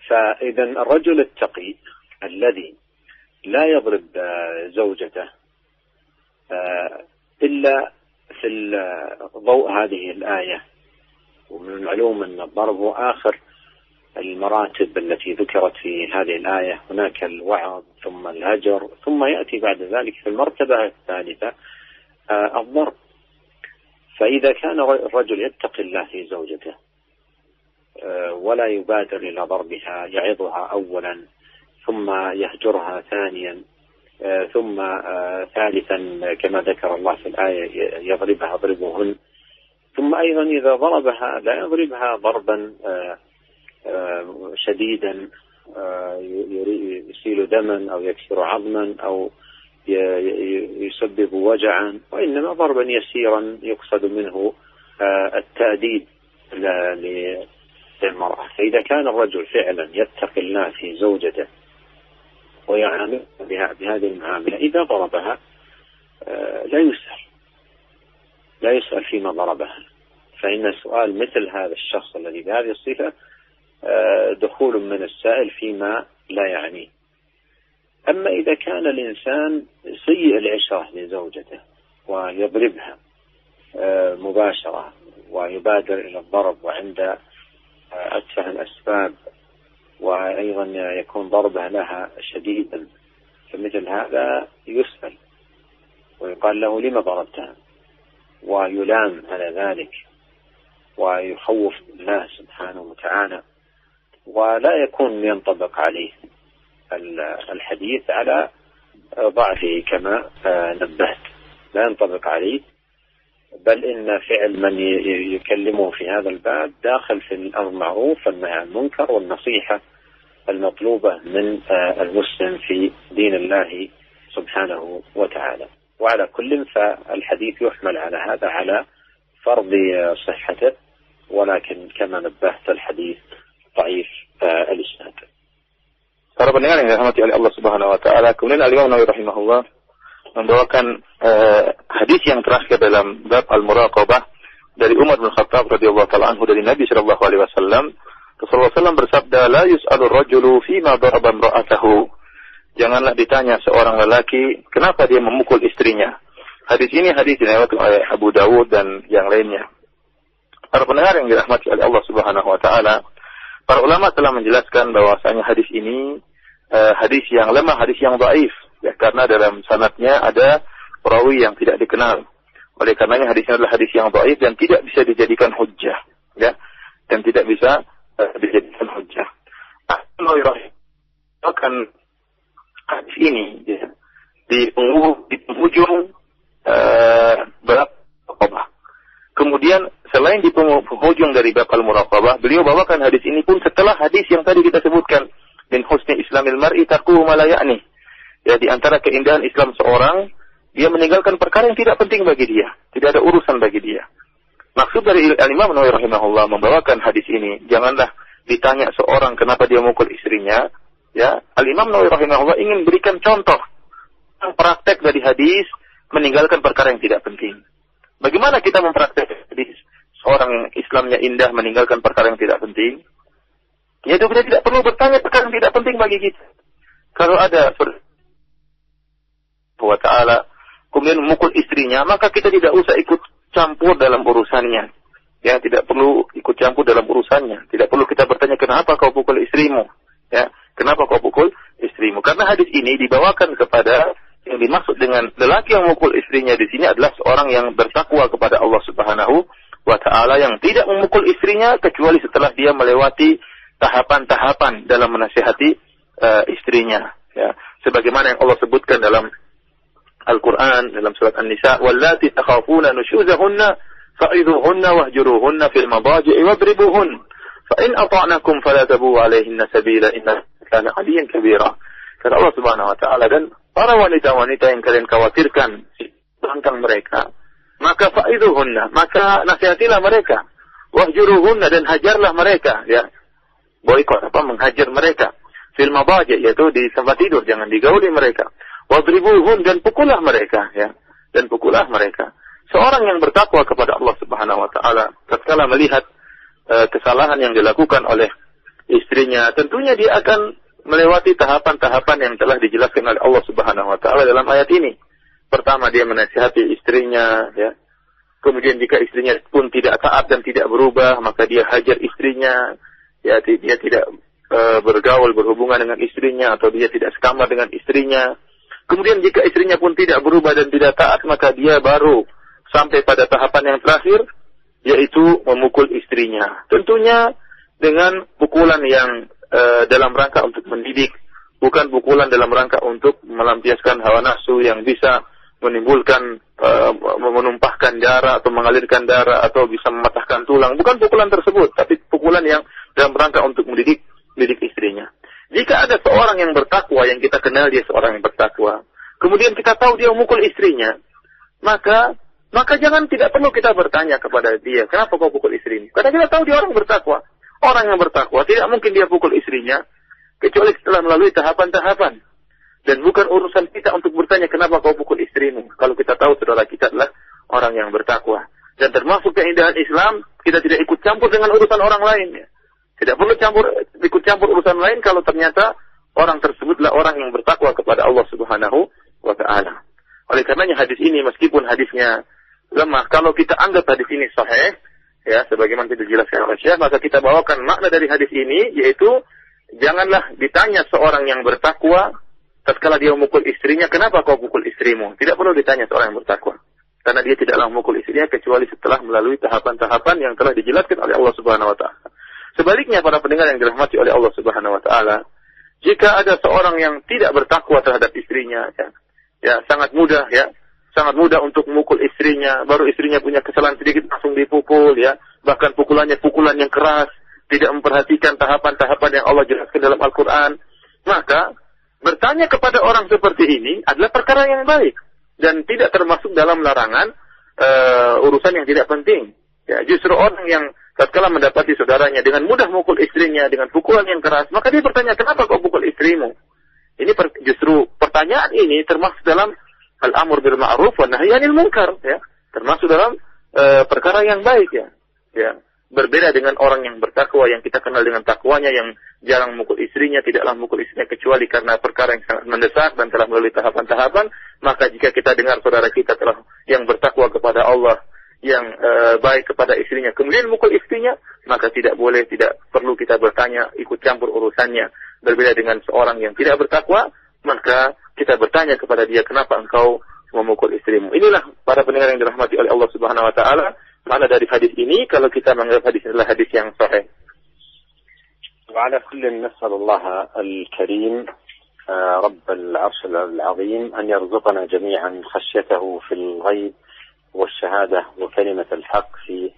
فإذا الرجل التقي الذي لا يضرب زوجته إلا في ضوء هذه الآية، ومن المعلوم أن الضرب هو آخر المراتب التي ذكرت في هذه الآية، هناك الوعظ ثم الهجر ثم يأتي بعد ذلك في المرتبة الثالثة الضرب. فإذا كان الرجل يتقي الله في زوجته ولا يبادر إلى ضربها، يعظها أولا ثم يهجرها ثانيا ثم ثالثا كما ذكر الله في الآية يضربها اضربوهن، ثم أيضا إذا ضربها لا يضربها ضربا شديدا يسيل دما أو يكسر عظما أو يسبب وجعا، وإنما ضربا يسيرا يقصد منه التأديب للمرأة. فإذا كان الرجل فعلا يتقي الله في زوجته ويعامل بهذه المعاملة، إذا ضربها لا يسأل فيما ضربها، فإن سؤال مثل هذا الشخص الذي بهذه الصفة دخول من السائل فيما لا يعنيه. أما إذا كان الإنسان سيء العشرة لزوجته ويضربها مباشرة ويبادر إلى الضرب وعند أتفه الأسباب، وأيضا يكون ضربه لها شديدا، فمثل هذا يسأل ويقال له لما ضربتها، ويلام على ذلك ويخوف الله سبحانه وتعالى، ولا يكون ينطبق عليه الحديث على ضعفه كما نبهت، لا ينطبق عليه، بل إن فعل من يكلمه في هذا الباب داخل في الأمر المعروف والنهي عن المنكر والنصيحة المطلوبة من المسلم في دين الله سبحانه وتعالى. وعلى كل فالحديث يحمل على هذا على فرض صحته، ولكن كما نبهت الحديث ضعيف الإسناد. Para pendengar yang dirahmati oleh Allah Subhanahu wa taala, kemudian Al-Imam Nawawi rahimahullah membawakan hadis yang terakhir dalam bab al-muraqabah dari Umar bin Khattab radhiyallahu taala anhu dari Nabi sallallahu alaihi wasallam. Rasulullah sallallahu bersabda, "La yus'alu ar-rajulu fima daraba imra'atahu." Janganlah ditanya seorang lelaki kenapa dia memukul istrinya. Hadis ini hadis diriwayatkan oleh Abu Dawud dan yang lainnya. Para pendengar yang dirahmati oleh Allah Subhanahu wa taala, para ulama telah menjelaskan bahwasanya hadis ini hadis yang lemah, hadis yang dhaif, ya, karena dalam sanadnya ada perawi yang tidak dikenal. Oleh karenanya hadisnya adalah hadis yang dhaif dan tidak bisa dijadikan hujjah, ya, dan tidak bisa dijadikan hujjah. Akan hadis ini, ya, di penghujung bab muraqabah. Kemudian selain di penghujung dari bab al-muraqabah, beliau bawakan hadis ini pun setelah hadis yang tadi kita sebutkan, min husni islamil mar'i tarkuhu ma la ya'ni. Ya, di antara keindahan Islam seorang, dia meninggalkan perkara yang tidak penting bagi dia, tidak ada urusan bagi dia. Maksud dari Al-Imam Nawawi rahimahullah membawakan hadis ini, janganlah ditanya seorang kenapa dia mukul istrinya, ya. Al-Imam Nawawi rahimahullah ingin berikan contoh praktek dari hadis meninggalkan perkara yang tidak penting. Bagaimana kita mempraktekkan hadis seorang yang Islamnya indah meninggalkan perkara yang tidak penting? Yaitu kita tidak perlu bertanya perkara yang tidak penting bagi kita. Kalau ada wa ta'ala kemudian memukul istrinya, maka kita tidak usah ikut campur dalam urusannya. Ya, tidak perlu ikut campur dalam urusannya. Tidak perlu kita bertanya kenapa kau pukul istrimu. Ya, kenapa kau pukul istrimu? Karena hadis ini dibawakan kepada yang dimaksud dengan lelaki yang memukul istrinya di sini adalah seorang yang bertakwa kepada Allah Subhanahu wa ta'ala, yang tidak memukul istrinya kecuali setelah dia melewati tahapan-tahapan dalam menasihati istrinya, ya, sebagaimana yang Allah sebutkan dalam Al-Quran dalam surat An-Nisa, wallati takhafuna nushuzahunna fa'idhuhunna wahjuruhunna fil madaji'i wadribuhun fa in ata'nakum fala tabu 'alaihinna sabila inna kana 'aliyan kabira. Kata Allah Subhanahu wa ta'ala, dan para wanita-wanita yang kalian khawatirkan tentang mereka, maka fa'idhuhunna, maka nasihatilah mereka, wahjuruhunna, dan hajarlah mereka, ya. Boikot menghajar mereka. Fil mabaji, yaitu di tempat tidur, jangan digauli mereka. Wadribuhun, dan pukullah mereka, ya. Dan pukullah mereka. Seorang yang bertakwa kepada Allah Subhanahu wa taala tatkala melihat kesalahan yang dilakukan oleh istrinya, tentunya dia akan melewati tahapan-tahapan yang telah dijelaskan oleh Allah Subhanahu wa taala dalam ayat ini. Pertama, dia menasihati istrinya, ya. Kemudian jika istrinya pun tidak taat dan tidak berubah, maka dia hajar istrinya, ya, dia tidak bergaul, berhubungan dengan istrinya, atau dia tidak sekamar dengan istrinya. Kemudian jika istrinya pun tidak berubah dan tidak taat, maka dia baru sampai pada tahapan yang terakhir, yaitu memukul istrinya. Tentunya dengan pukulan yang dalam rangka untuk mendidik, bukan pukulan dalam rangka untuk melampiaskan hawa nafsu yang bisa menimbulkan menumpahkan darah atau mengalirkan darah atau bisa mematahkan tulang. Bukan pukulan tersebut, tapi pukulan yang dalam rangka untuk mendidik istrinya. Jika ada seorang yang bertakwa, yang kita kenal dia seorang yang bertakwa, kemudian kita tahu dia memukul istrinya, maka tidak perlu kita bertanya kepada dia, kenapa kau pukul istrimu? Karena kita tahu dia orang bertakwa. Orang yang bertakwa tidak mungkin dia pukul istrinya kecuali setelah melalui tahapan-tahapan. Dan bukan urusan kita untuk bertanya kenapa kau pukul istrimu, kalau kita tahu saudara kita adalah orang yang bertakwa. Dan termasuk keindahan Islam, kita tidak ikut campur dengan urusan orang lain, ya. Tidak perlu ikut campur urusan lain kalau ternyata orang tersebutlah orang yang bertakwa kepada Allah Subhanahu wa taala. Oleh karenanya hadis ini, meskipun hadisnya lemah, kalau kita anggap hadis ini sahih, ya, sebagaimana tidak dijelaskan oleh Syekh, maka kita bawakan makna dari hadis ini, yaitu janganlah ditanya seorang yang bertakwa tatkala dia memukul istrinya, kenapa kau pukul istrimu? Tidak perlu ditanya seorang yang bertakwa, karena dia tidaklah memukul istrinya kecuali setelah melalui tahapan-tahapan yang telah dijelaskan oleh Allah Subhanahu wa taala. Sebaliknya, para pendengar yang dirahmati oleh Allah Subhanahu wa taala, jika ada seorang yang tidak bertakwa terhadap istrinya, ya sangat mudah untuk memukul istrinya. Baru istrinya punya kesalahan sedikit langsung dipukul, ya. Bahkan pukulannya pukulan yang keras, tidak memperhatikan tahapan-tahapan yang Allah jelaskan dalam Al-Qur'an. Maka bertanya kepada orang seperti ini adalah perkara yang baik dan tidak termasuk dalam larangan urusan yang tidak penting. Ya, justru orang yang tatkala mendapati saudaranya dengan mudah memukul istrinya dengan pukulan yang keras, maka dia bertanya, kenapa kau pukul istrimu? Ini justru pertanyaan ini termasuk dalam al-amr bil ma'ruf wa nahy 'anil munkar, ya. Termasuk dalam perkara yang baik, ya. Ya. Berbeda dengan orang yang bertakwa, yang kita kenal dengan takwanya, yang jarang memukul istrinya, tidaklah memukul istrinya kecuali karena perkara yang sangat mendesak dan telah melalui tahapan-tahapan. Maka jika kita dengar saudara kita telah yang bertakwa kepada Allah, yang baik kepada istrinya, kemudian memukul istrinya, maka tidak perlu kita bertanya, ikut campur urusannya. Berbeda dengan seorang yang tidak bertakwa, maka kita bertanya kepada dia, kenapa engkau memukul istrimu? Inilah para pendengar yang dirahmati oleh Allah Subhanahu wa taala, makna dari hadis ini kalau kita menganggap hadis adalah hadis yang sahih. وعلى كل نسأل الله الكريم رب العرش العظيم أن يرزقنا جميعا خشيته في الغيب والشهادة وكلمة الحق في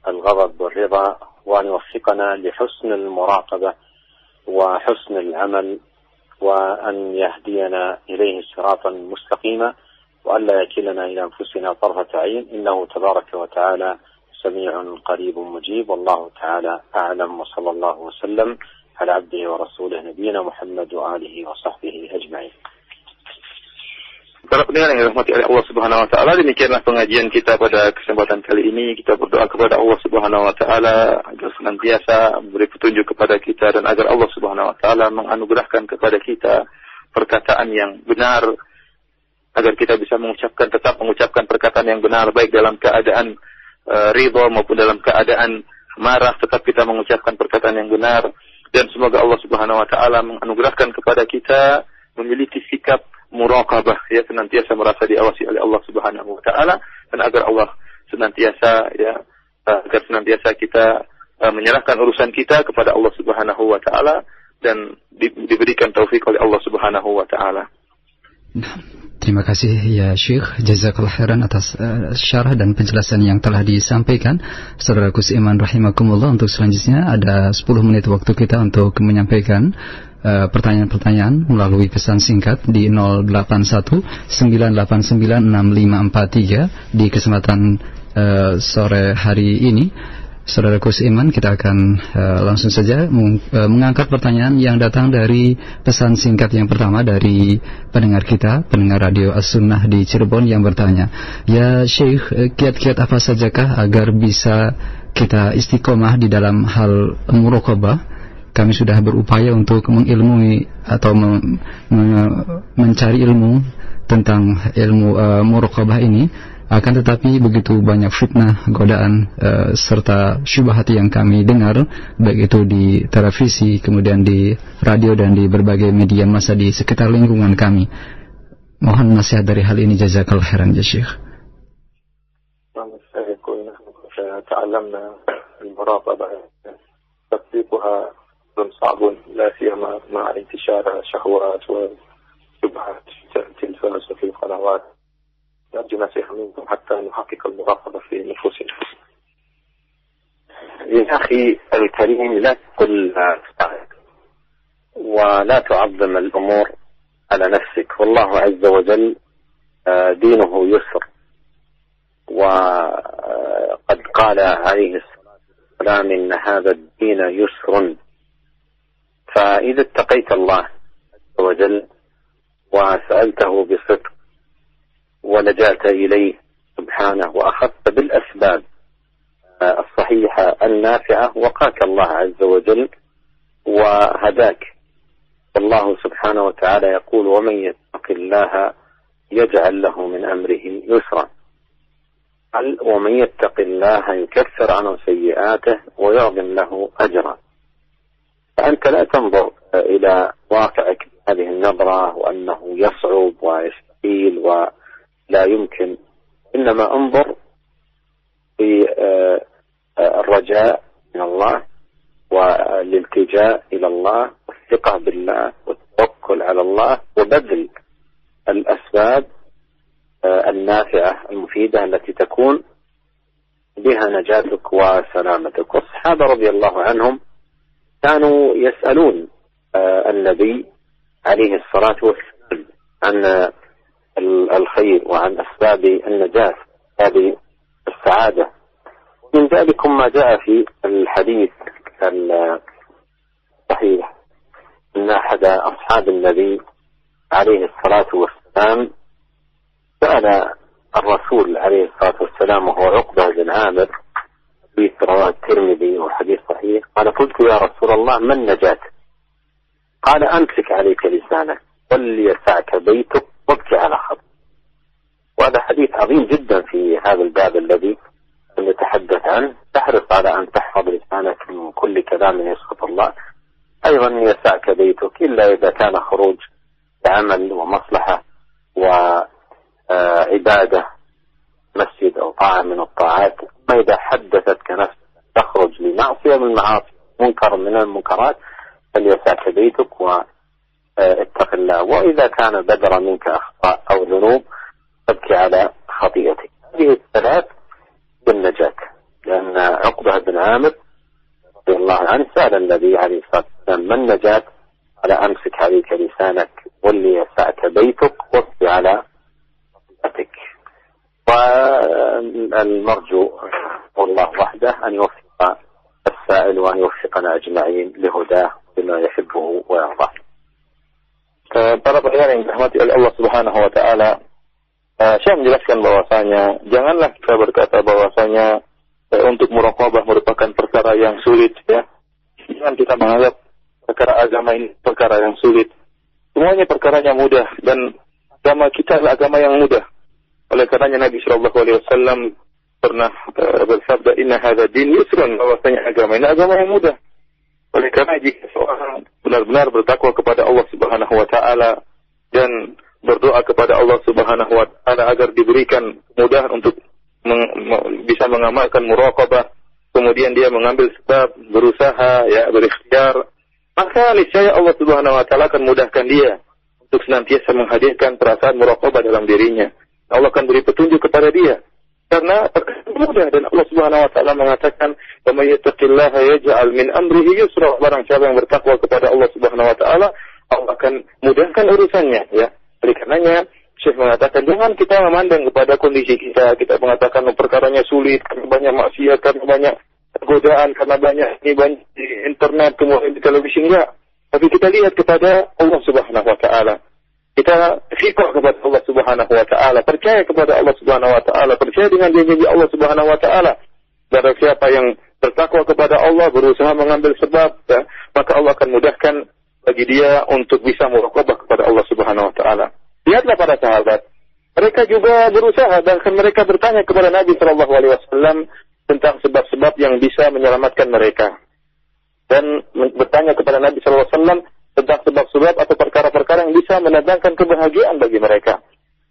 الغضب والرضا، وأن يوفقنا لحسن المراقبة وحسن العمل، وأن يهدينا إليه صراطا مستقيما، وأن لا يكلنا إلى أنفسنا طرفة عين، إنه تبارك وتعالى سميع قريب مجيب، والله تعالى أعلم، وصلى الله وسلم على عبده ورسوله نبينا محمد وآله وصحبه أجمعين. Para pendengar yang dirahmati oleh Allah Subhanahu wa taala, demikianlah pengajian kita pada kesempatan kali ini. Kita berdoa kepada Allah Subhanahu wa taala agar senantiasa memberi petunjuk kepada kita dan agar Allah Subhanahu wa taala menganugerahkan kepada kita perkataan yang benar, agar kita bisa tetap mengucapkan perkataan yang benar, baik dalam keadaan ridha maupun dalam keadaan marah, tetap kita mengucapkan perkataan yang benar. Dan semoga Allah Subhanahu wa taala menganugerahkan kepada kita memiliki sikap muraqabah, ya, senantiasa merasa diawasi oleh Allah Subhanahu wa taala, dan agar Allah senantiasa kita menyerahkan urusan kita kepada Allah Subhanahu wa taala dan diberikan taufik oleh Allah Subhanahu wa taala. Terima kasih ya Syekh, jazakallahu khairan atas syarah dan penjelasan yang telah disampaikan. Saudaraku seiman rahimakumullah, untuk selanjutnya ada 10 menit waktu kita untuk menyampaikan pertanyaan-pertanyaan melalui pesan singkat di 081-989-6543 di kesempatan sore hari ini. Saudaraku seiman, kita akan langsung saja mengangkat pertanyaan yang datang dari pesan singkat yang pertama dari pendengar kita, pendengar Radio As-Sunnah di Cirebon yang bertanya, ya Syekh, kiat-kiat apa sajakah agar bisa kita istiqomah di dalam hal muraqabah? Kami sudah berupaya untuk mengilmui atau mencari ilmu tentang ilmu muraqabah ini, akan tetapi begitu banyak fitnah, godaan serta syubhat yang kami dengar, baik itu di televisi, kemudian di radio dan di berbagai media massa di sekitar lingkungan kami. Mohon nasihat dari hal ini, jazakallahu khairan ya Syekh. تعلمنا المراقبة تطبيقها صعب لا سيما مع انتشار الشهوات والشبهات في التلفاز وفي القنوات. نرجو نصيحة منكم حتى نحقق المراقبة في نفوسنا. يا أخي الكريم، لا تقل ولا تعظم الأمور على نفسك، والله عز وجل دينه يسر، وقد قال عليه الصلاة والسلام إن هذا الدين يسر. فإذا اتقيت الله عز وجل وسألته بصدق ولجأت إليه سبحانه وأخذت بالأسباب الصحيحة النافعة، وقاك الله عز وجل وهداك. والله سبحانه وتعالى يقول: ومن يتق الله يجعل له من أمره يسرا. ومن يتق الله يكفر عنه سيئاته ويعظم له أجرا. فأنت لا تنظر إلى واقعك بهذه النظرة وأنه يصعب ويستحيل ولا يمكن، إنما انظر في الرجاء من الله والالتجاء إلى الله والثقة بالله والتوكل على الله وبذل الأسباب النافعة المفيدة التي تكون بها نجاتك وسلامتك. والصحابة رضي الله عنهم كانوا يسألون النبي عليه الصلاة والسلام عن الخير وعن أسباب النجاة، أسباب السعادة. من ذلك ما جاء في الحديث الصحيح أن أحد أصحاب النبي عليه الصلاة والسلام سأل الرسول عليه الصلاة والسلام وهو عقبة بن عامر، حديث رواه الترمذي وحديث صحيح، قال: قلت يا رسول الله ما النجاة؟ قال: أمسك عليك لسانك وليسعك بيتك وابكي على خطك. وهذا حديث عظيم جدا في هذا الباب الذي نتحدث عنه. تحرص على أن تحفظ لسانك من كل كلام يسخط الله، أيضا يسعك بيتك إلا إذا كان خروج لعمل ومصلحة وعبادة، مسجد أو طاعة من الطاعات. أما إذا حدثتك نفسك تخرج لمعصية من المعاصي، منكر من المنكرات، فليسعك بيتك واتق الله. وإذا كان بدر منك أخطاء أو ذنوب تبكي على خطيئتك. هذه الثلاث بالنجاة. لأن عقبة بن عامر رضي الله عنه سأل النبي عليه الصلاة والسلام: ما النجاة؟ قال: أمسك عليك لسانك وليسعك بيتك وابكي على خطيئتك. والمرجو والله وحده أن يوفق السائل وأن يوفقنا أجمعين لهداه بما يحبه ويرضاه. Para pendengar yang dirahmati oleh Allah Subhanahu wa taala, saya menjelaskan bahwasanya janganlah kita berkata bahwasanya untuk muraqabah merupakan perkara yang sulit, ya. Jangan kita menganggap perkara agama ini perkara yang sulit. Semuanya perkaranya mudah, dan agama kita adalah agama yang mudah. Oleh karenanya Nabi sallallahu alaihi wasallam pernah bersabda, "Inna hadza din yusrun", bahwasanya agama ini agama yang mudah. Oleh karena jika seorang benar-benar bertakwa kepada Allah Subhanahu wa taala dan berdoa kepada Allah Subhanahu wa taala agar diberikan kemudahan untuk bisa mengamalkan muraqabah, kemudian dia mengambil sebab, berusaha, ya, berikhtiar, maka niscaya Allah Subhanahu wa taala akan mudahkan dia untuk senantiasa menghadirkan perasaan muraqabah dalam dirinya. Allah akan beri petunjuk kepada dia karena mudah, dan Allah Subhanahu wa taala mengatakan, "Wa may yattaqillaha yaj'al min amrihi yusra." Barang siapa yang bertakwa kepada Allah Subhanahu wa taala, Allah akan mudahkan urusannya, ya. Oleh karenanya Syekh mengatakan jangan kita memandang kepada kondisi kita mengatakan perkaranya sulit, karena banyak maksiat, karena banyak godaan karena banyak di internet, kemudian di televisi, enggak. Tapi kita lihat kepada Allah Subhanahu wa taala. Kita fikir kepada Allah Subhanahu wa taala, percaya kepada Allah Subhanahu wa taala, percaya dengan janji Allah Subhanahu wa taala. Barang siapa yang bertakwa kepada Allah, berusaha mengambil sebab, ya, maka Allah akan mudahkan bagi dia untuk bisa muraqabah kepada Allah Subhanahu wa taala. Lihatlah para sahabat. Mereka juga berusaha, bahkan mereka bertanya kepada Nabi sallallahu alaihi wasallam tentang sebab-sebab yang bisa menyelamatkan mereka. Dan bertanya kepada Nabi sallallahu alaihi wasallam tentang sebab-sebab atau perkara-perkara yang bisa mendatangkan kebahagiaan bagi mereka.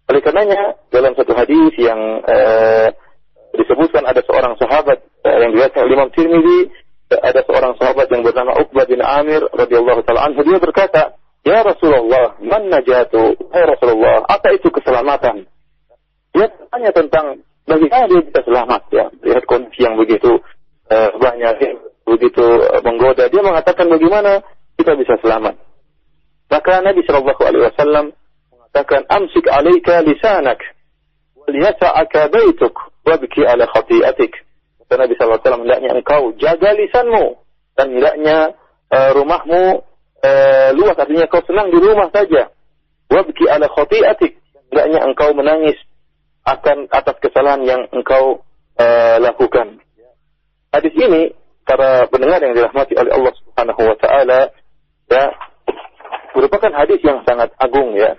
Oleh karenanya, dalam satu hadis yang disebutkan ada seorang sahabat yang diriwayatkan oleh Imam Tirmidzi, ada seorang sahabat yang bernama Uqbah bin Amir radhiyallahu taala anhu, dia berkata, "Ya Rasulullah, man najatu?" Ya Rasulullah, apa itu keselamatan? Dia tanya tentang bagaimana dia bisa selamat, ya. Lihat kondisi yang begitu banyak, begitu menggoda. Dia mengatakan bagaimana kita bisa selamat. Maka Nabi sallallahu alaihi wasallam mengatakan, "Amsik 'alaika lisanak wal yas'aka baituk wabki 'ala khati'atik." Kata Nabi sallallahu alaihi wasallam, hendaknya engkau jaga lisanmu dan hendaknya rumahmu luas, artinya kau senang di rumah saja. Wabki 'ala khati'atik, hendaknya engkau menangis akan atas kesalahan yang engkau lakukan. Hadis ini para pendengar yang dirahmati oleh Allah Subhanahu wa taala, ya, merupakan hadis yang sangat agung, ya,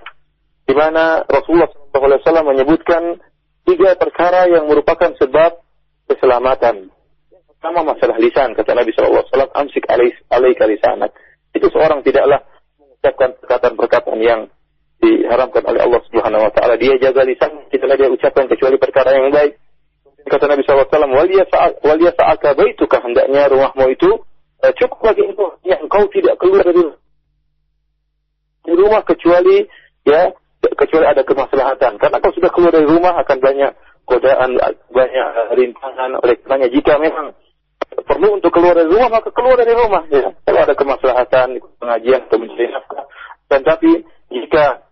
di mana Rasulullah SAW menyebutkan 3 perkara yang merupakan sebab keselamatan. Yang pertama masalah lisan, kata Nabi SAW, "Amsik 'alaika lisanak." Itu seorang tidaklah mengucapkan perkataan-perkataan yang diharamkan oleh Allah Subhanahu wa taala. Dia jaga lisan, tidaklah dia ucapkan kecuali perkara yang baik. Kata Nabi SAW, "Wal yas'aka baituka," hendaknya rumahmu itu cukup bagi engkau, yang engkau tidak keluar dari rumah kecuali ada kemaslahatan. Karena kalau sudah keluar dari rumah akan banyak godaan, banyak rintangan. Oleh karenanya jika memang perlu untuk keluar dari rumah, maka keluar dari rumah, ya. Kalau ada kemaslahatan, pengajian atau mencari nafkah. Dan tapi jika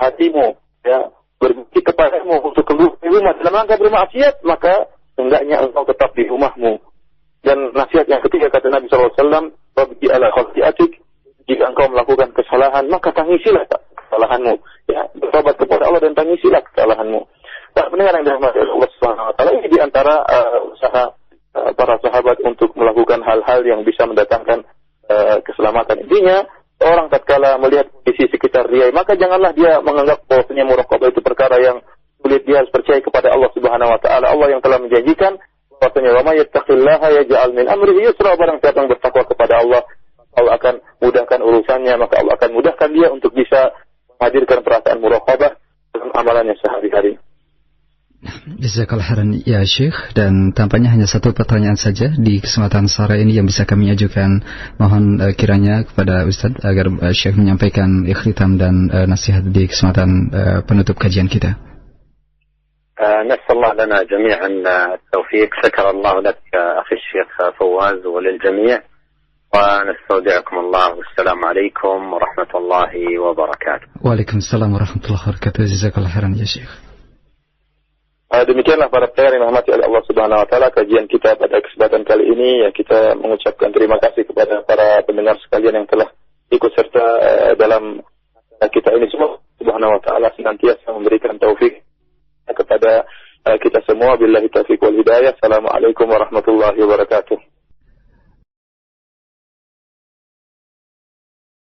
hatimu, ya, berbukti kepadamu untuk keluar dari rumah dalam rangka bermaksiat, maka hendaknya engkau tetap di rumahmu. Dan nasihat yang ketiga, kata Nabi SAW, "Wabki 'ala khati'atik." Jika engkau melakukan kesalahan, maka tangisilah kesalahanmu. Ya, bertobat kepada Allah dan tangisilah kesalahanmu. Para pendengar yang dirahmati Allah Subhanahu wa taala, ini di antara usaha para sahabat untuk melakukan hal-hal yang bisa mendatangkan keselamatan. Intinya, orang tatkala melihat kondisi sekitar dia, maka janganlah dia menganggap bahwasanya muraqabah itu perkara yang sulit. Dia harus percaya kepada Allah Subhanahu wa taala. Allah yang telah menjanjikan bahwasanya, "Wa may yattaqillaha yaj'al min amrihi yusra." Barang siapa yang bertakwa kepada Allah, Allah akan mudahkan urusannya, maka Allah akan mudahkan dia untuk bisa menghadirkan perasaan muraqabah dalam amalannya sehari-hari. Jazakallah khairan ya Syekh, dan tampaknya hanya satu pertanyaan saja di kesempatan sore ini yang bisa kami ajukan. Mohon kiranya kepada Ustaz agar Syekh menyampaikan ikhtitam dan nasihat di kesempatan penutup kajian kita. نسأل الله لنا جميعا التوفيق. شكر الله لك أخي الشيخ فواز وللجميع، ونستودعكم الله، والسلام عليكم ورحمة الله وبركاته. Waalaikumsalam warahmatullahi wabarakatuh. Jazakallah khairan ya Syekh. Demikianlah para pendengar yang dirahmati oleh Allah Subhanahu wa taala, kajian kita pada kesempatan kali ini. Ya, kita mengucapkan terima kasih kepada para pendengar sekalian yang telah ikut serta dalam